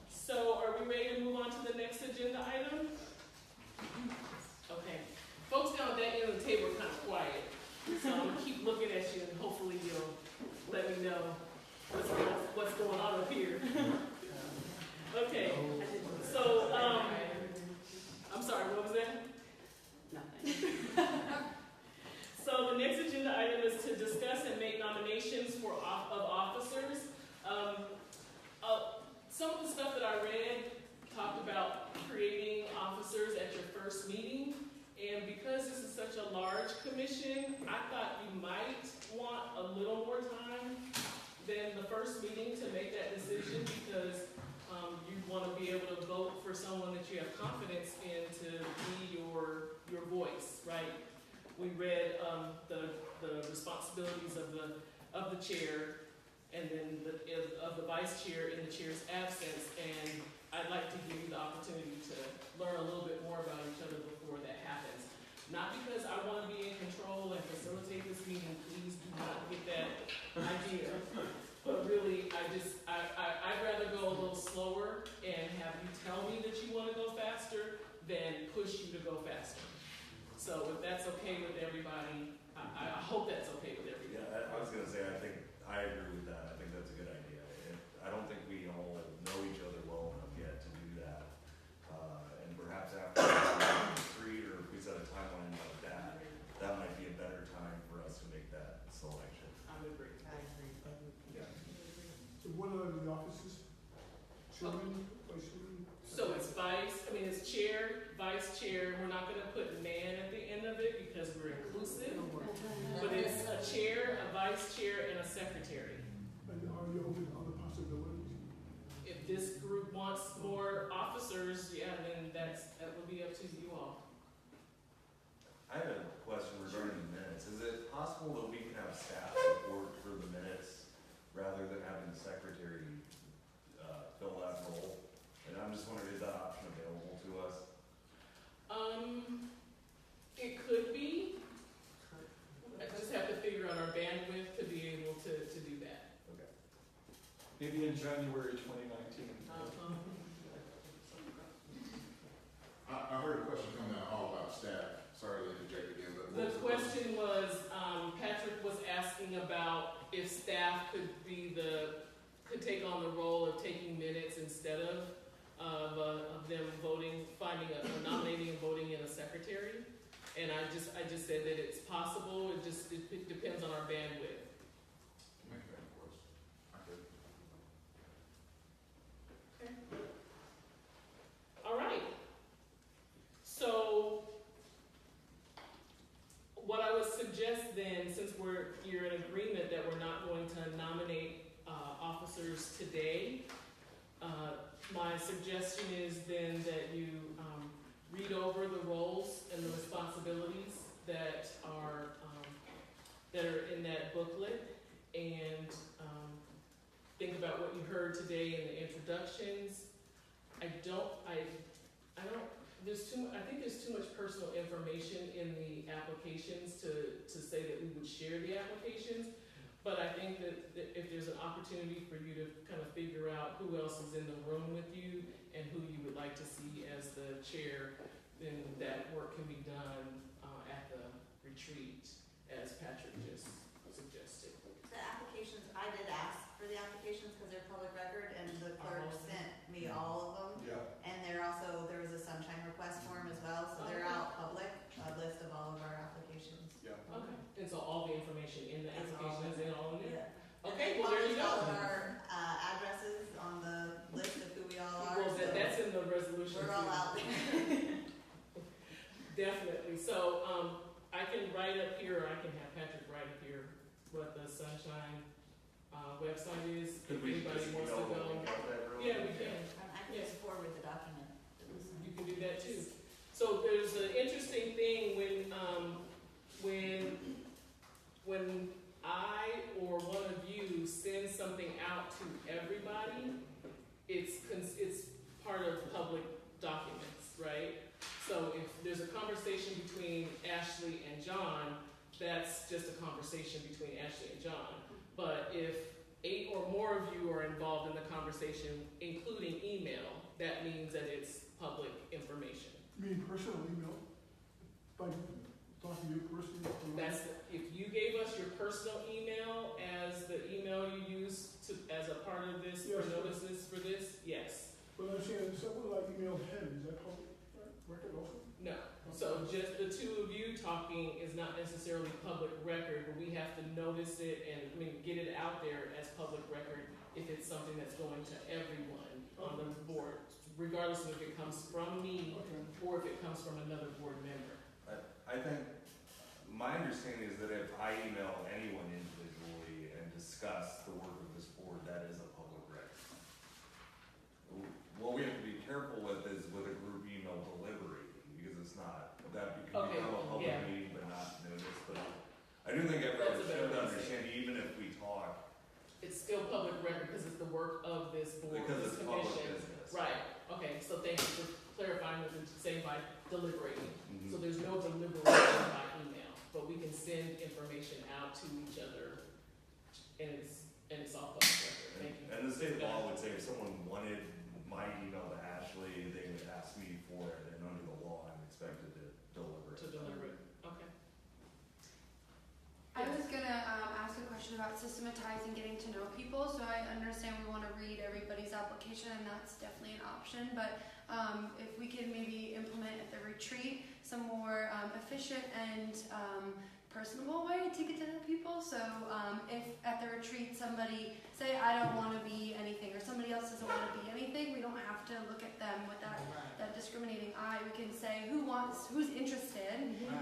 So are we ready to move on to the next agenda item? Okay. Folks down at that end of the table are kind of quiet. So I'm going to keep looking at you, and hopefully you'll let me know what's going on up here. Okay. So, I'm sorry, what was that? Nothing. So the next agenda item is to discuss and make nominations of officers. Some of the stuff that I read talked about creating officers at your first meeting. And because this is such a large commission, I thought you might want a little more time than the first meeting to make that decision, because you want to be able to vote for someone that you have confidence in to be your voice, right? we read the responsibilities of the chair, and then of the vice chair in the chair's absence. And I'd like to give you the opportunity to learn a little bit more about each other before that happens. Not because I want to be in control and facilitate this meeting. Please do not get that idea. But really, I'd rather go a little slower and have you tell me that you want to go faster than push you to go faster. So if that's okay with everybody, I hope that's okay with everybody. Yeah, I was going to say, I agree with that. I think that's a good idea. I don't think we all know each other well enough yet to do that. And perhaps after retreat, or if we set a timeline like that, that might be a better time for us to make that selection. I would agree. Yeah. So what are the offices? Chairman, vice chairman? So it's it's chair, vice chair. We're not going to put man at the end of it because we're inclusive. But it's a chair, a vice chair, and a secretary. And are you open to other possibilities? If this group wants more officers, yeah, then that would be up to you all. I have a question regarding the minutes. Is it possible that we can have staff support for the minutes rather than having the secretary fill that role? And I'm just wondering, is that option available to us? It could be. I just have to figure out our bandwidth to be able to do that. Okay. Maybe in January 2019. I heard a question come down all about staff. Sorry to interject again, but The question was, Patrick was asking about if staff could take on the role of taking minutes instead of them voting, nominating and voting in a secretary. And I just said that it's possible. It depends on our bandwidth. Make that of course. I could. Okay. All right. So what I would suggest then, since you're in agreement that we're not going to nominate officers today, my suggestion is then that you read over the roles and the responsibilities that are in that booklet, and think about what you heard today in the introductions. I think there's too much personal information in the applications to say that we would share the applications. But I think that if there's an opportunity for you to kind of figure out who else is in the room with you and who you would like to see as the chair, then that work can be done at the retreat, as Patrick just suggested. The applications, I did ask for the applications because they're public record, and the clerk sent me all of them. Yeah. And there was a sunshine request form as well, so they're out public, a list of all of our applications. Yeah. Okay. And so all the information in the application is in all in there? Yeah. Okay, well, there you go. All of our addresses on the list of who we all are. Well, so that's in the resolution. we're all too. out there. Definitely. So I can write up here, or I can have Patrick write up here what the Sunshine website is. Could if we anybody just wants to email go. the link out there real Yeah, we quick? can. I can just forward the document. You can do that too. So there's an interesting thing when I or one of you send something out to everybody, it's part of public documents, right? So if there's a conversation between Ashley and John, that's just a conversation between Ashley and John. But if 8 or more of you are involved in the conversation, including email, that means that it's public information. You mean personal email? Like talking to you personally? If you gave us your personal email as the email you use as a part of this, Yes, for notices for this, yes. But I'm saying, someone like emailed him, is that public record also? No. So just the two of you talking is not necessarily public record, but we have to notice it and get it out there as public record if it's something that's going to everyone on the board, regardless of if it comes from me or if it comes from another board member. I think my understanding is that if I email anyone individually and discuss the work of this board, that is a public record. What we have to be careful with is with a group email delivery, because it's not, that can become a public meeting but not known I do think everyone That's a better should way to say understand, even if we talk, it's still public record because it's the work of this board, because this it's public commission. business. Right, okay, so thank you for clarifying what you're saying by deliberating. Mhm. So there's no deliberation by email, but we can send information out to each other, and it's all public record. Thank you. And the state law would say if someone wanted my email to Ashley, they would ask me for it, and under the law, I'm expected to deliver it. To deliver it, okay. I was gonna ask a question about systematizing getting to know people. So I understand we want to read everybody's application, and that's definitely an option. But if we can maybe implement at the retreat some more efficient and personable way to get to know people. So if at the retreat somebody say I don't want to be anything, or somebody else doesn't want to be anything, we don't have to look at them with that discriminating eye. We can say who's interested,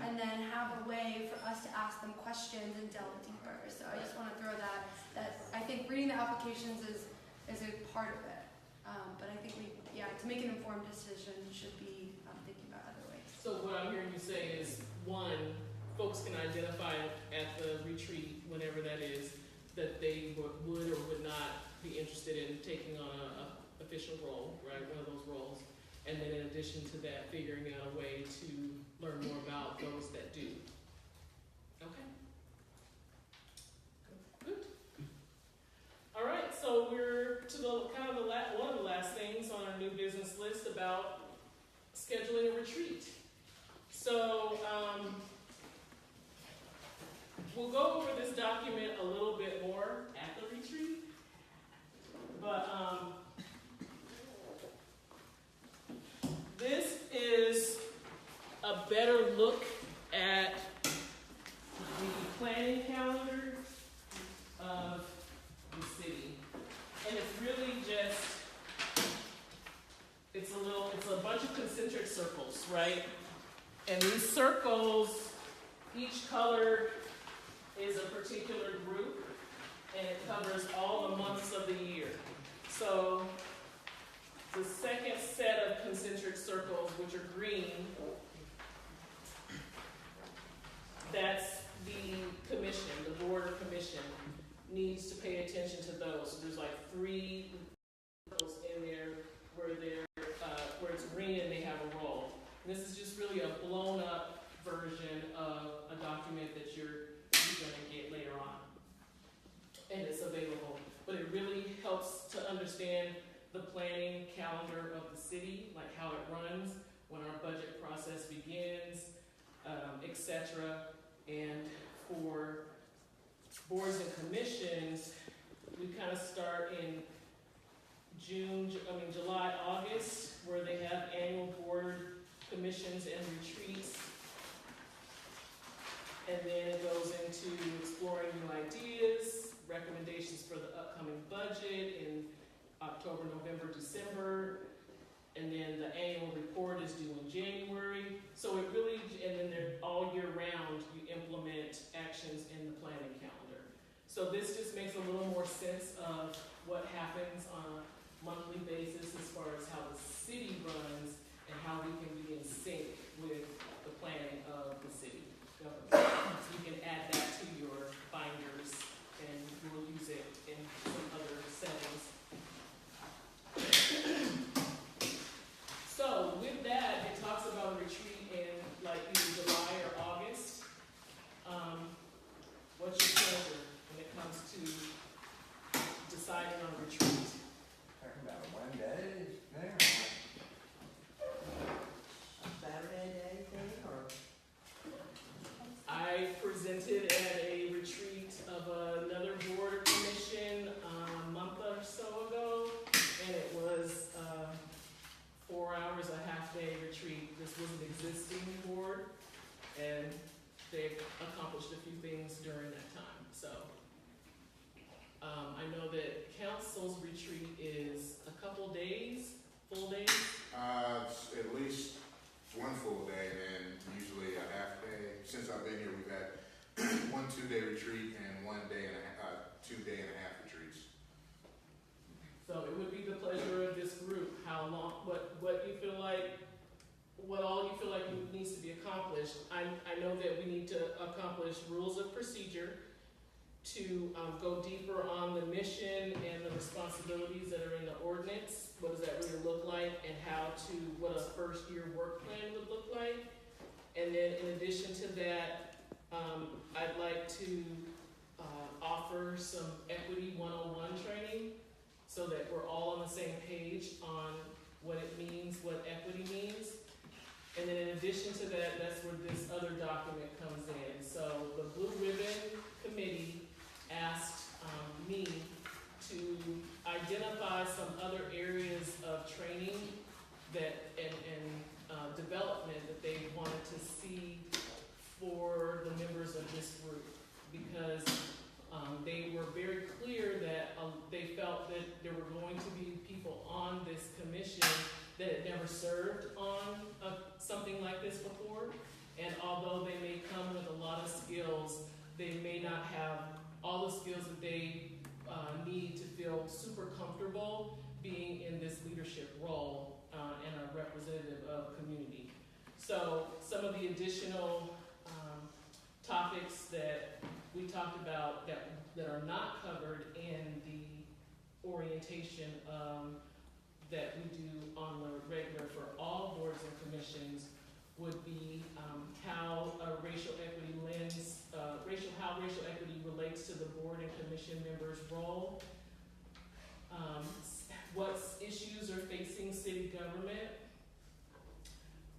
and then have a way for us to ask them questions and delve deeper. So I just want to throw that I think reading the applications is a part of it. But I think to make an informed decision should be thinking about other ways. So what I'm hearing you say is, one, folks can identify at the retreat, whenever that is, that they would or would not be interested in taking on a official role, right, one of those roles. And then in addition to that, figuring out a way to learn more about those that do. Okay. Good. All right, so we're to the kind of one of the last things on our new business list about scheduling a retreat. So we'll go over this document a little bit more at the retreat, but this is a better look at the planning calendar of the city. And it's really just, it's a bunch of concentric circles, right? And these circles, each color is a particular group, and it covers all the months of the year. So the second set of concentric circles, which are green, that's the commission, the board or commission needs to pay attention to those. So there's like 3 circles in there where it's green and they have a role. And this is just really a blown up version of a document that you're going to get later on. And it's available. But it really helps to understand the planning calendar of the city, like how it runs, when our budget process begins, etc. And for boards and commissions, we kind of start in July, August, where they have annual board commissions and retreats. And then it goes into exploring new ideas, recommendations for the upcoming budget in October, November, December. And then the annual report is due in January. So it really, and then they're all year round, you implement actions in the planning calendar. So this just makes a little more sense of what happens on a monthly basis as far as how the city runs and how we can be in sync with the planning of the city government. So you can add that to your binders, and we'll use it in some other settings. So with that, it talks about a retreat in like either July or August. What's your pleasure when it comes to deciding on a retreat? Talking about one day there. A Saturday day thing, or? I presented at a retreat of another board or commission a month or so ago, and it was 4 hours, a half-day retreat. This was an existing board, and they accomplished a few things during that time. So I know that council's retreat is a couple days, full days. At least one full day, and usually a half day. Since I've been here, we've had 1 2-day retreat and 1 day and a half, 2 day and a half retreats. So it would be the pleasure of this group, how long, what you feel like what all you feel like needs to be accomplished. I know that we need to accomplish rules of procedure to go deeper on the mission and the responsibilities that are in the ordinance. What does that really look like, and what a first year work plan would look like. And then in addition to that, I'd like to offer some equity 101 training so that we're all on the same page on what it means, what equity means. And then in addition to that, that's where this other document comes in. So the Blue Ribbon Committee asked me to identify some other areas of training that and development that they wanted to see for the members of this group, because they were very clear that they felt that there were going to be people on this commission that had never served on something like this before, and although they may come with a lot of skills, they may not have all the skills that they need to feel super comfortable being in this leadership role and a representative of community. So some of the additional topics that we talked about that are not covered in the orientation that we do on the regular for all boards and commissions would be how racial equity relates to the board and commission members' role. What issues are facing city government,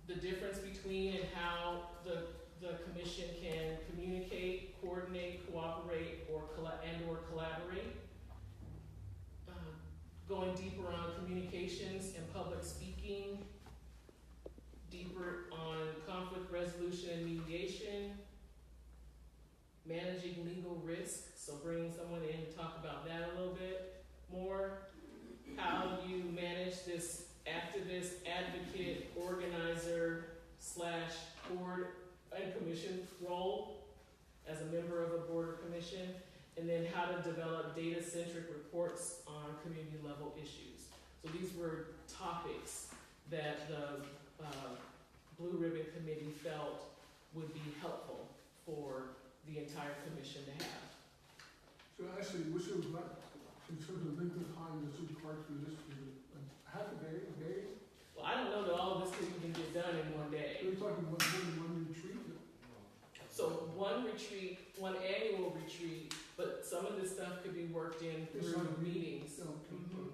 the difference between and how the commission can communicate, coordinate, cooperate, or collaborate. Going deeper on communications and public speaking, deeper on conflict resolution and mediation, managing legal risk, so bringing someone in to talk about that a little bit more. How you manage this activist, advocate, organizer / board and commission role as a member of a board or commission, and then how to develop data-centric reports on community level issues. So these were topics that the Blue Ribbon Committee felt would be helpful for the entire commission to have. So actually, which was not, in terms of length of time, this required for this, half a day? Well, I don't know that all of this could even get done in one day. Are you talking one retreat? So one retreat, one annual retreat, but some of this stuff could be worked in through meetings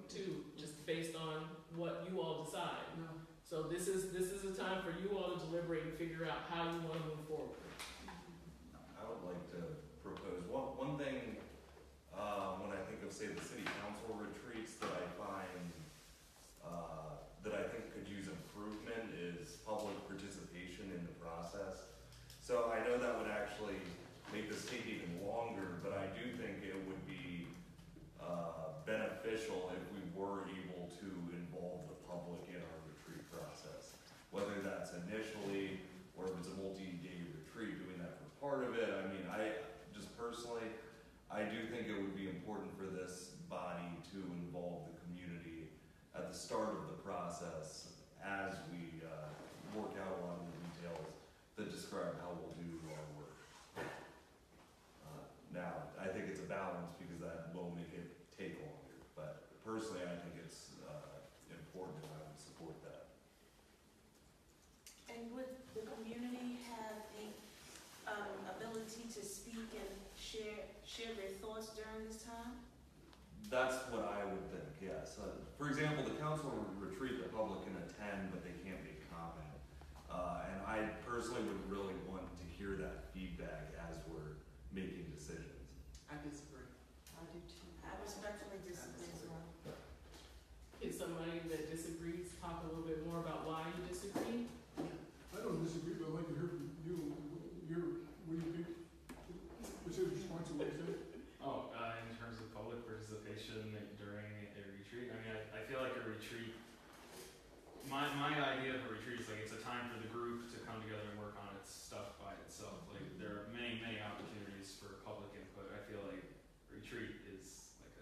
too, just based on what you all decide. No. So this is a time for you all to deliberate and figure out how you want to move forward. I would like to propose one thing when I think of, say, the city council retreats that I find that I think could use improvement is public participation in the process. So I know that would actually make this take even longer, but I do think it would be beneficial if we were able to involve the public in our retreat process. Whether that's initially, or if it's a multi-day retreat, doing that for part of it. I mean, I just personally, I do think it would be important for this body to involve the community at the start of the process as we work out a lot of the details that describe how we'll do our work. Now, I think it's a balance because that will make it take longer, but personally I think it's important and I would support that. And would the community have the ability to speak and share their thoughts during this time? That's what I would think, yes. For example, the council retreat, the public can attend, but they can't make comment. And I personally would really want to hear that feedback as we're making decisions. I disagree. I do too. I respectfully disagree as well. Can somebody that disagrees talk a little bit more about why you disagree? I don't disagree, but I'd like to hear from you. What do you think? What's your response to what you said? Oh, in terms of public participation during a retreat, I mean, I feel like a retreat, my idea of a retreat is like it's a time for the group to come together and work on its stuff by itself. Like there are many opportunities for public input. I feel like retreat is like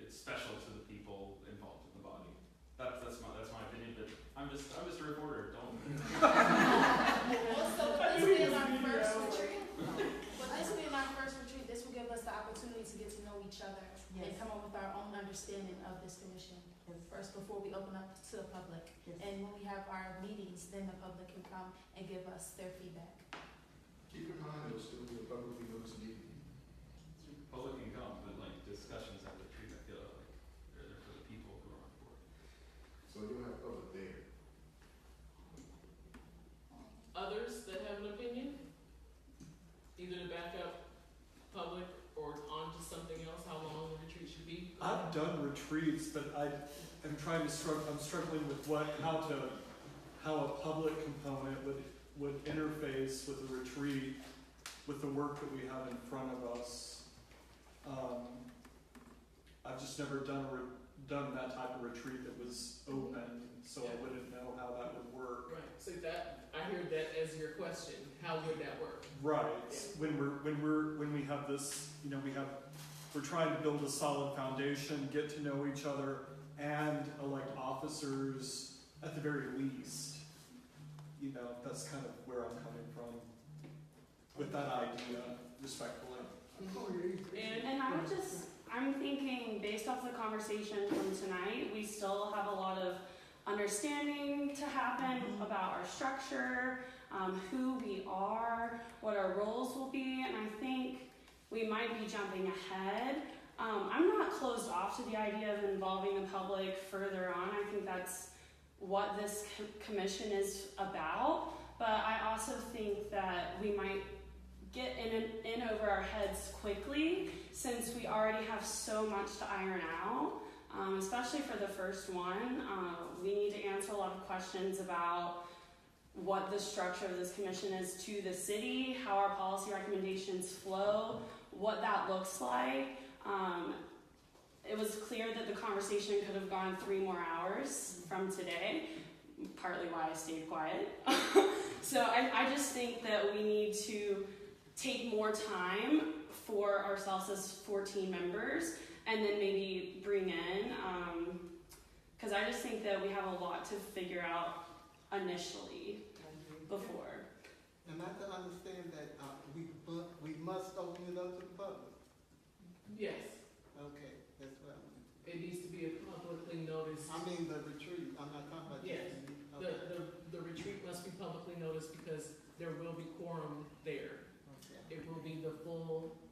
it's special to the people involved in the body. That's my opinion, but I'm just a reporter. Don't first before we open up to the public. Yes. And when we have our meetings, then the public can come and give us their feedback. Keep in mind, it'll still be a publicly noticed meeting. Public can come, but like discussions at the retreat, I feel like they're for the people who are on board. So you'll have public there. Others that have an opinion? Either to back up public or on to something else, how long the retreat should be? I've done retreats, but I'm struggling with how a public component would interface with a retreat, with the work that we have in front of us. I've just never done that type of retreat that was open, so I wouldn't know how that would work. Right, so that, I heard that as your question, how would that work? Right. Yeah. When we have this, we're trying to build a solid foundation, get to know each other, and elect officers at the very least. That's kind of where I'm coming from with that idea, respectfully. And I'm thinking, based off the conversation from tonight, we still have a lot of understanding to happen about our structure, who we are, what our roles will be, and I think we might be jumping ahead. I'm not closed off to the idea of involving the public further on. I think that's what this commission is about, but I also think that we might get in over our heads quickly, since we already have so much to iron out, especially for the first one. We need to answer a lot of questions about what the structure of this commission is to the city, how our policy recommendations flow, what that looks like. It was clear that the conversation could have gone 3 more hours from today, partly why I stayed quiet. So I just think that we need to take more time for ourselves as 14 members, and then maybe bring in, because I just think that we have a lot to figure out initially before. Am I to understand that we must open it up to the public? Yes, Okay, that's what I mean. it needs to be a publicly noticed. I mean the retreat, I'm not talking about Yes. Okay. The retreat must be publicly noticed because there will be quorum there. Okay. It will be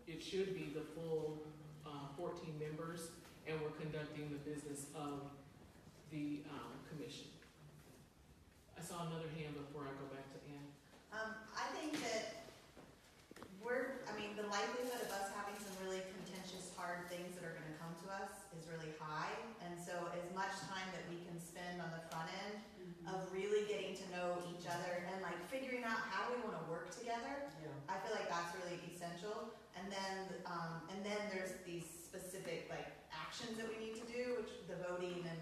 it should be the full 14 members, and we're conducting the business of the commission. I saw another hand before I go back to Ann. I think that the likelihood of us having some really contentious, hard things that are going to come to us is really high. And so as much time that we can spend on the front end of really getting to know each other and figuring out how we want to work together, I feel like that's really essential. And then there's these specific actions that we need to do, which the voting and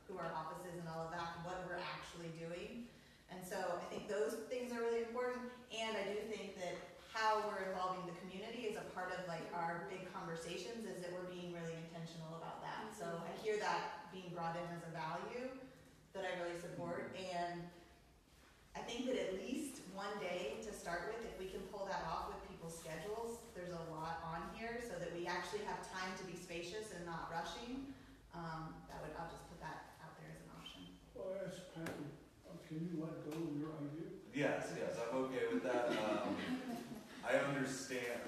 who our office is and all of that, what we're actually doing. And so I think those things are really important. And I do think that how we're involving the community is a part of our big conversations, is that we're being really intentional about that. So I hear that being brought in as a value that I really support. And I think that at least one day to start with, if we can pull that off with people's schedules, there's a lot on here, so that we actually have time to be spacious and not rushing. I'll just put that out there as an option. Well, I asked Patrick, can you let go of your idea? Yes, I'm okay with that. I understand.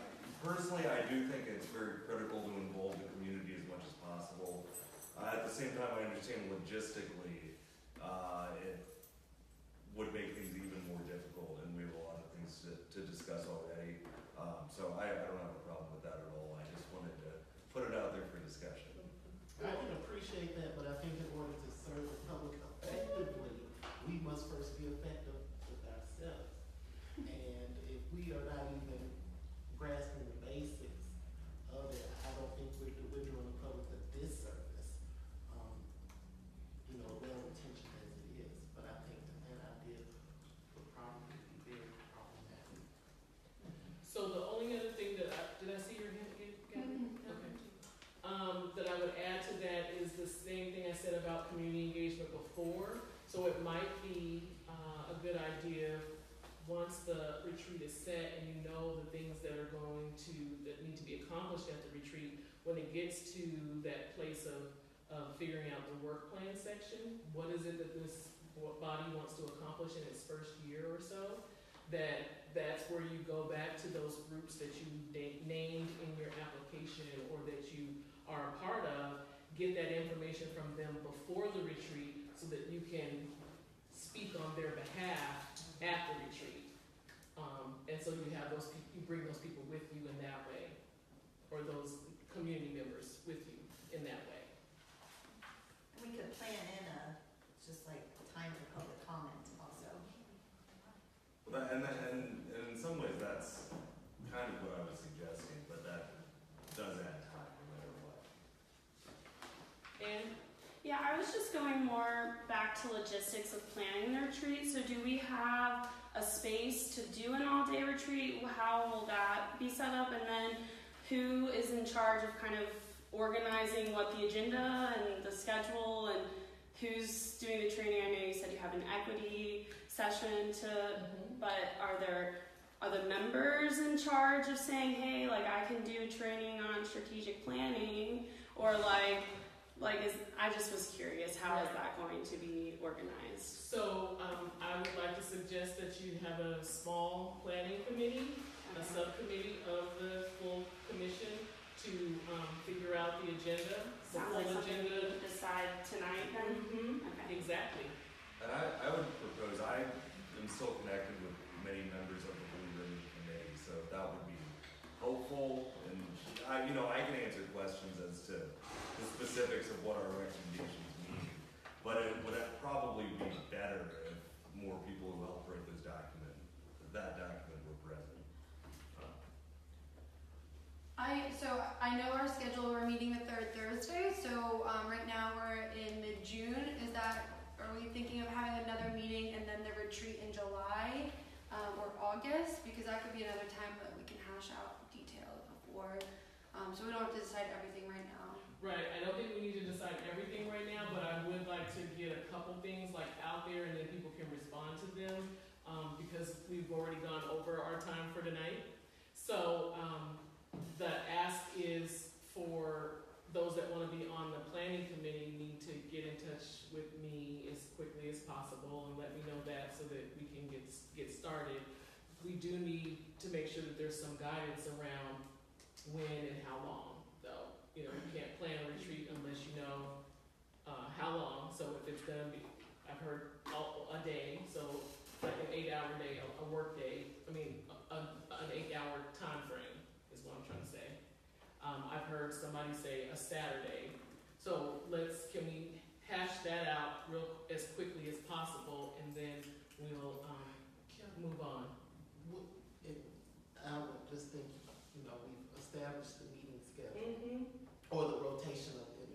Personally, I do think it's very critical to involve the community as much as possible. At the same time, I understand logistically it would make things even more difficult, and we have a lot of things to discuss already. So I don't have a problem with that at all. I just wanted to put it out there for discussion. I can appreciate that, but I think in order to serve the public effectively, we must first be effective with ourselves. And if we are not even grasping the basics of it, I don't think we're doing the public a disservice. Well intentioned as it is, but I think that idea would probably be very problematic. So the only other thing did I see your hand again, Gabby? Okay. That I would add to that is the same thing I said about community engagement before. So it might be a good idea, once the retreat is set and you know the things that need to be accomplished at the retreat, when it gets to that place of of figuring out the work plan section. What is it that this body wants to accomplish in its first year or so? That's where you go back to those groups that you named in your application or that you are a part of, get that information from them before the retreat so that you can speak on their behalf at the retreat. And so you have those people, you bring those people with you in that way, or those community members with you in that way. We could plan in just like time for public comment also. And in some ways, that's kind of what I was suggesting, but that does add time no matter what. And Yeah, I was just going more back to logistics of planning the retreat. So do we have a space to do an all-day retreat? How will that be set up? And then who is in charge of kind of organizing what the agenda and the schedule and who's doing the training? I know you said you have an equity session but are the members in charge of saying, hey, like I can do training on strategic planning, or I just was curious, how is that going to be organized? so I would like to suggest that you have a small planning committee, a subcommittee of the full commission to figure out the agenda. Sounds like something we would decide tonight then? Okay. Exactly. And I would propose, I am still connected with many members of the Blue Ribbon Committee, so that would be helpful. And I can answer questions as to the specifics of what our recommendations mean, but it would probably be better if more people who helped write that document were present. I know our schedule, we're meeting the third Thursday, so right now we're in mid-June. Are we thinking of having another meeting and then the retreat in July or August? Because that could be another time that we can hash out details before, so we don't have to decide everything right now. Right, I don't think we need to decide everything right now, but I would like to get a couple things out there and then people can respond to them because we've already gone over our time for tonight. So the ask is for those that want to be on the planning committee need to get in touch with me as quickly as possible and let me know that so that we can get started. We do need to make sure that there's some guidance around when and how long, though. You can't plan a retreat unless you know how long. So if it's gonna be, I've heard a day, so like an 8-hour day, a work day. I mean, an 8-hour time frame is what I'm trying to say. I've heard somebody say a Saturday. So can we hash that out as quickly as possible, and then we'll move on. I would just think, we've established the meeting schedule or the rotation of it,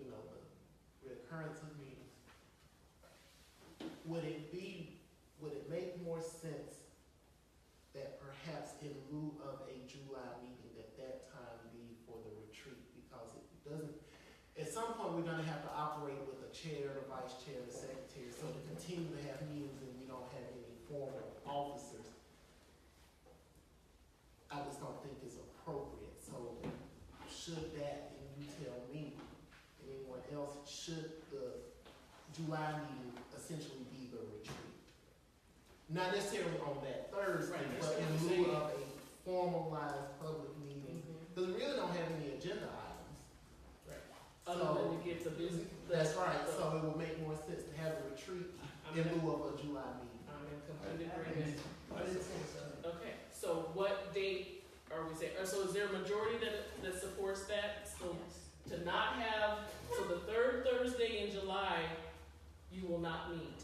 the recurrence of meetings. Would it make more sense that perhaps in lieu of a July meeting, that time be for the retreat? Because it doesn't, at some point we're gonna have to operate with a chair, the vice chair, the secretary, so to continue to have meetings and we don't have any formal officers, I just don't think is appropriate. So should that, and you tell me, anyone else, should the July meeting essentially be the retreat? Not necessarily on that Thursday, but in lieu of a formalized public meeting, because we really don't have any agenda items. Right. Other than to get the business. That's right. So it would make more sense to have a retreat in lieu of a July meeting. I'm in complete agreement. Okay, so what date are we saying? So is there a majority that supports that? So to not have, so the third Thursday in July, you will not meet.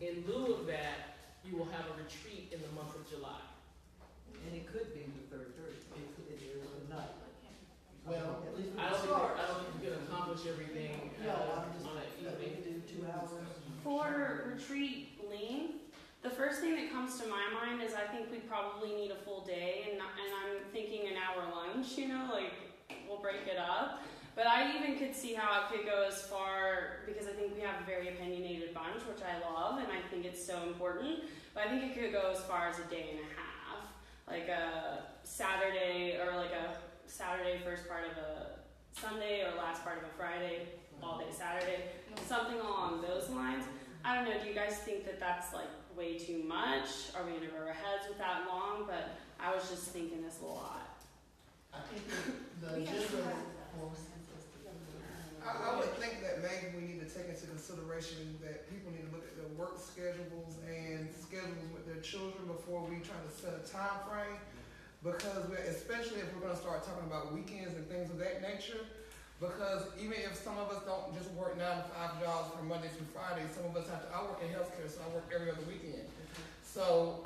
In lieu of that, you will have a retreat in the month of July. And it could be the third Thursday. It could not. Well, at least I don't think we can accomplish everything on an evening. We could do 2 hours. For retreat length, the first thing that comes to my mind is I think we probably need a full day, and I'm thinking an hour lunch, we'll break it up. But I even could see how it could go as far, because I think we have a very opinionated bunch, which I love, and I think it's so important. But I think it could go as far as a day and a half, like a Saturday, or like a Saturday first part of a Sunday, or last part of a Friday. all day Saturday, something along those lines. I don't know, do you guys think that that's like way too much? Are we gonna go our heads with that long? But I was just thinking it's a lot. I think the agenda. I would think that maybe we need to take into consideration that people need to look at their work schedules and schedules with their children before we try to set a time frame. Because especially if we're going to start talking about weekends and things of that nature, because even if some of us don't just work 9 to 5 jobs from Monday through Friday, some of us have to, I work in healthcare, so I work every other weekend. So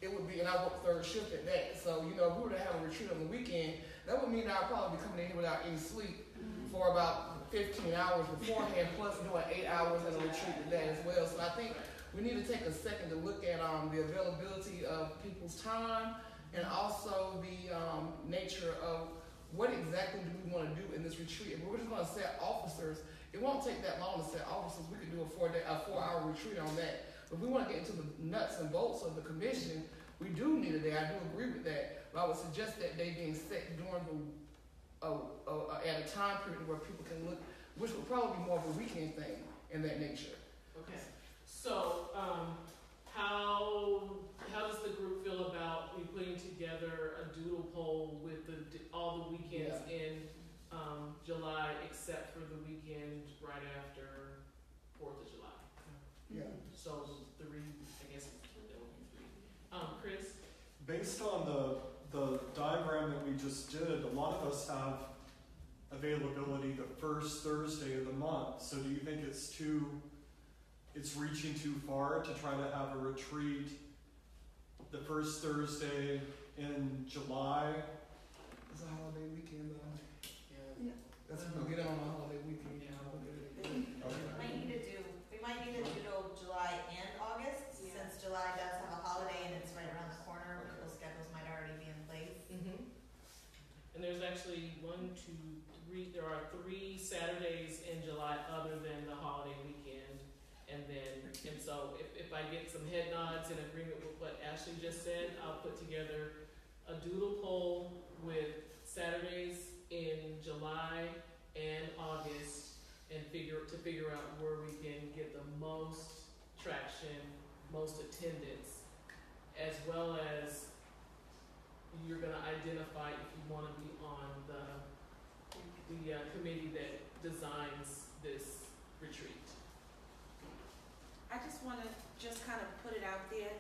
it would be, and I work third shift at that. So, you know, if we were to have a retreat on the weekend, that would mean I'd probably be coming in here without any sleep for about 15 hours beforehand, plus doing 8 hours in a retreat today as well. So I think we need to take a second to look at the availability of people's time and also the nature of what exactly do we want to do in this retreat. If we're just going to set officers, it won't take that long to set officers. We could do a 4-hour retreat on that. But if we want to get into the nuts and bolts of the commission, we do need a day. I do agree with that. But I would suggest that day being set during at a time period where people can look, which would probably be more of a weekend thing in that nature. Okay. So, how does the group feel about me putting together a doodle poll with all the weekends in July except for the weekend right after 4th of July? Yeah. So 3, I guess there will be 3. Chris? Based on the diagram that we just did, a lot of us have availability the first Thursday of the month. So do you think it's reaching too far to try to have a retreat the first Thursday in July? It's a holiday weekend though. Yeah. That's we'll get on a holiday weekend. We might need to do July and August, since July does have a holiday and it's right around the corner. People's schedules might already be in place. And there's actually 1, 2, 3. There are 3 Saturdays in July other than the holiday weekend. And so if I get some head nods in agreement with what Ashley just said, I'll put together a doodle poll with Saturdays in July and August and figure out where we can get the most traction, most attendance, as well as you're going to identify if you want to be on the committee that designs this retreat. I just want to kind of put it out there,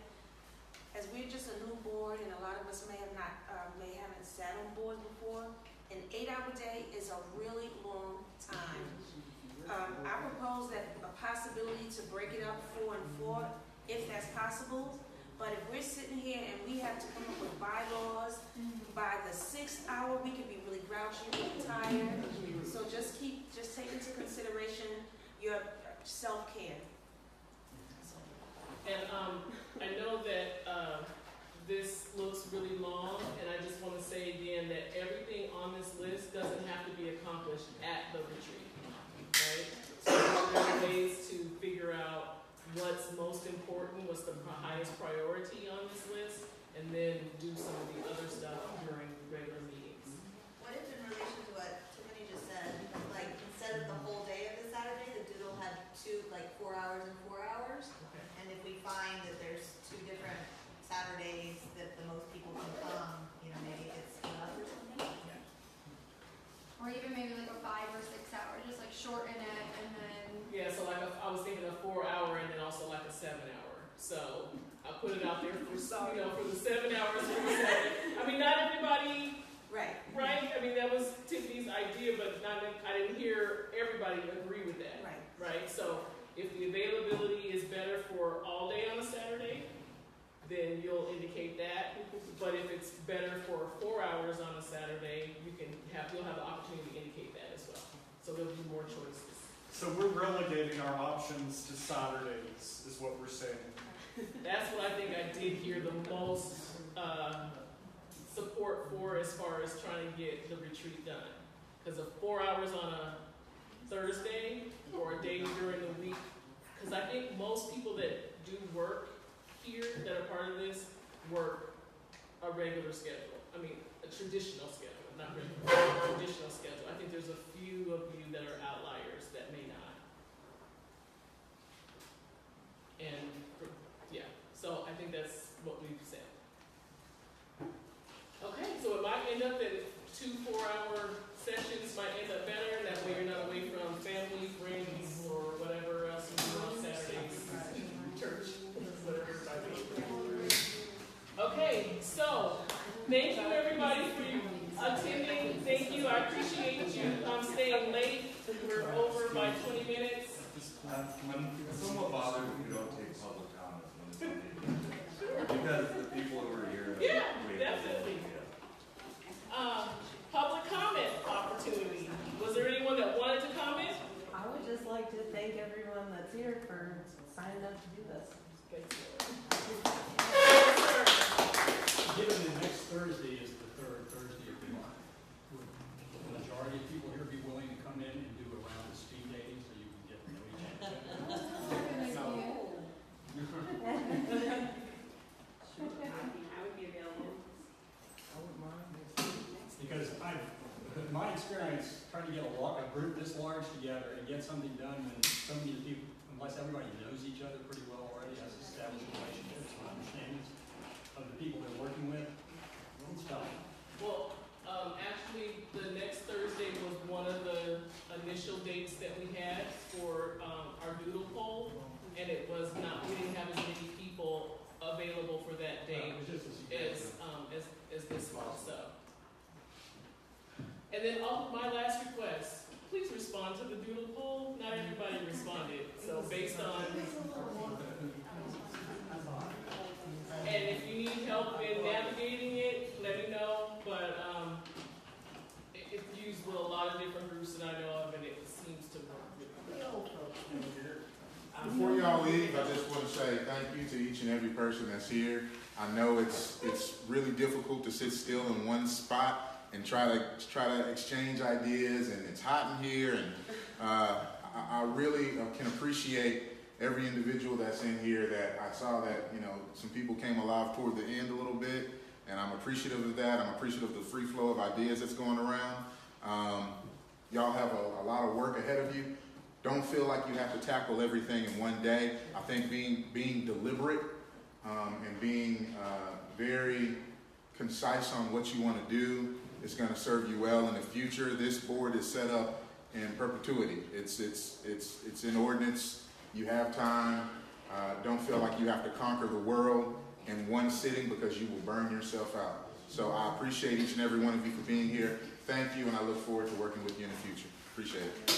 as we're just a new board and a lot of us may haven't sat on boards before. An 8-hour day is a really long time. I propose that a possibility to break it up 4 and 4, if that's possible. But if we're sitting here and we have to come up with bylaws, by the 6th hour we could be really grouchy, really tired. So just take into consideration your self-care. And I know that this looks really long, and I just want to say again that everything on this list doesn't have to be accomplished at the retreat, right? So there are ways to figure out what's most important, what's the highest priority on this list, and then do some of the other stuff during regular meetings. What if in relation to what Tiffany just said, like instead of the whole day of the Saturday, the doodle had 4 hours and 4 hours? Okay. And if we find that there's 2 different Saturdays that the most people can come, maybe it's enough or something? Or even maybe like a 5 or 6 hour, just like shorten it and then. Yeah, so I was thinking a 4-hour and then also like a 7-hour. So I put it out there for for the 7 hours. I mean, not everybody. Right. Right. I mean, that was Tiffany's idea, but I didn't hear everybody agree with that. Right. Right. So if the availability is better for all day on a Saturday, then you'll indicate that. But if it's better for 4 hours on a Saturday, you'll have the opportunity to indicate that as well. So there'll be more choices. So we're relegating our options to Saturdays, is what we're saying. That's what I think I did hear the most support for as far as trying to get the retreat done. Because of 4 hours on a Thursday or a day during the week, because I think most people that do work here that are part of this work a regular schedule. a traditional schedule, not really a traditional schedule. I think there's a few of you that are outliers that may not. And, yeah, so I think that's what we've said. Okay, so it might end up that 2 4-hour sessions might end up better. That way you're not away from family, friends, or whatever else you do on Saturdays, church, whatever it might be. Okay, so thank you everybody for attending. Thank you. I appreciate you staying late. We're over by 20 minutes. I'm somewhat bothered if you don't take public comment when it's on TV. Because the people who are here. Yeah, definitely. Public comment opportunity. Was there anyone that wanted to comment? I would just like to thank everyone that's here for signing up to do this. Given the next Thursday is the third Thursday of the month, would the majority of people here be willing to come in and do a round of speed dating so you can get to know each other? I would be available. I wouldn't mind. Because in my experience, trying to get a group this large together and get something done when so many people, unless everybody knows each other pretty well already, has established relationships and understandings of the people they're working with, it's tough. Well, actually, the next Thursday was one of the initial dates that we had for our doodle poll, and it was not. We didn't have as many people available for that date as this one. So, and then my last request: please respond to the doodle poll. Not everybody responded, so based on. And if you need help in navigating it, let me know. But it's used with a lot of different groups that I know of, and it seems to work really well. Before y'all leave, I just want to say thank you to each and every person that's here. I know it's really difficult to sit still in one spot and try to exchange ideas, and it's hot in here, and I really can appreciate every individual that's in here. That I saw that some people came alive toward the end a little bit, and I'm appreciative of that. I'm appreciative of the free flow of ideas that's going around. Y'all have a lot of work ahead of you. Don't feel like you have to tackle everything in one day. I think being deliberate and being very concise on what you want to do is going to serve you well in the future. This board is set up in perpetuity. It's in ordinance. You have time. Don't feel like you have to conquer the world in one sitting because you will burn yourself out. So I appreciate each and every one of you for being here. Thank you, and I look forward to working with you in the future. Appreciate it.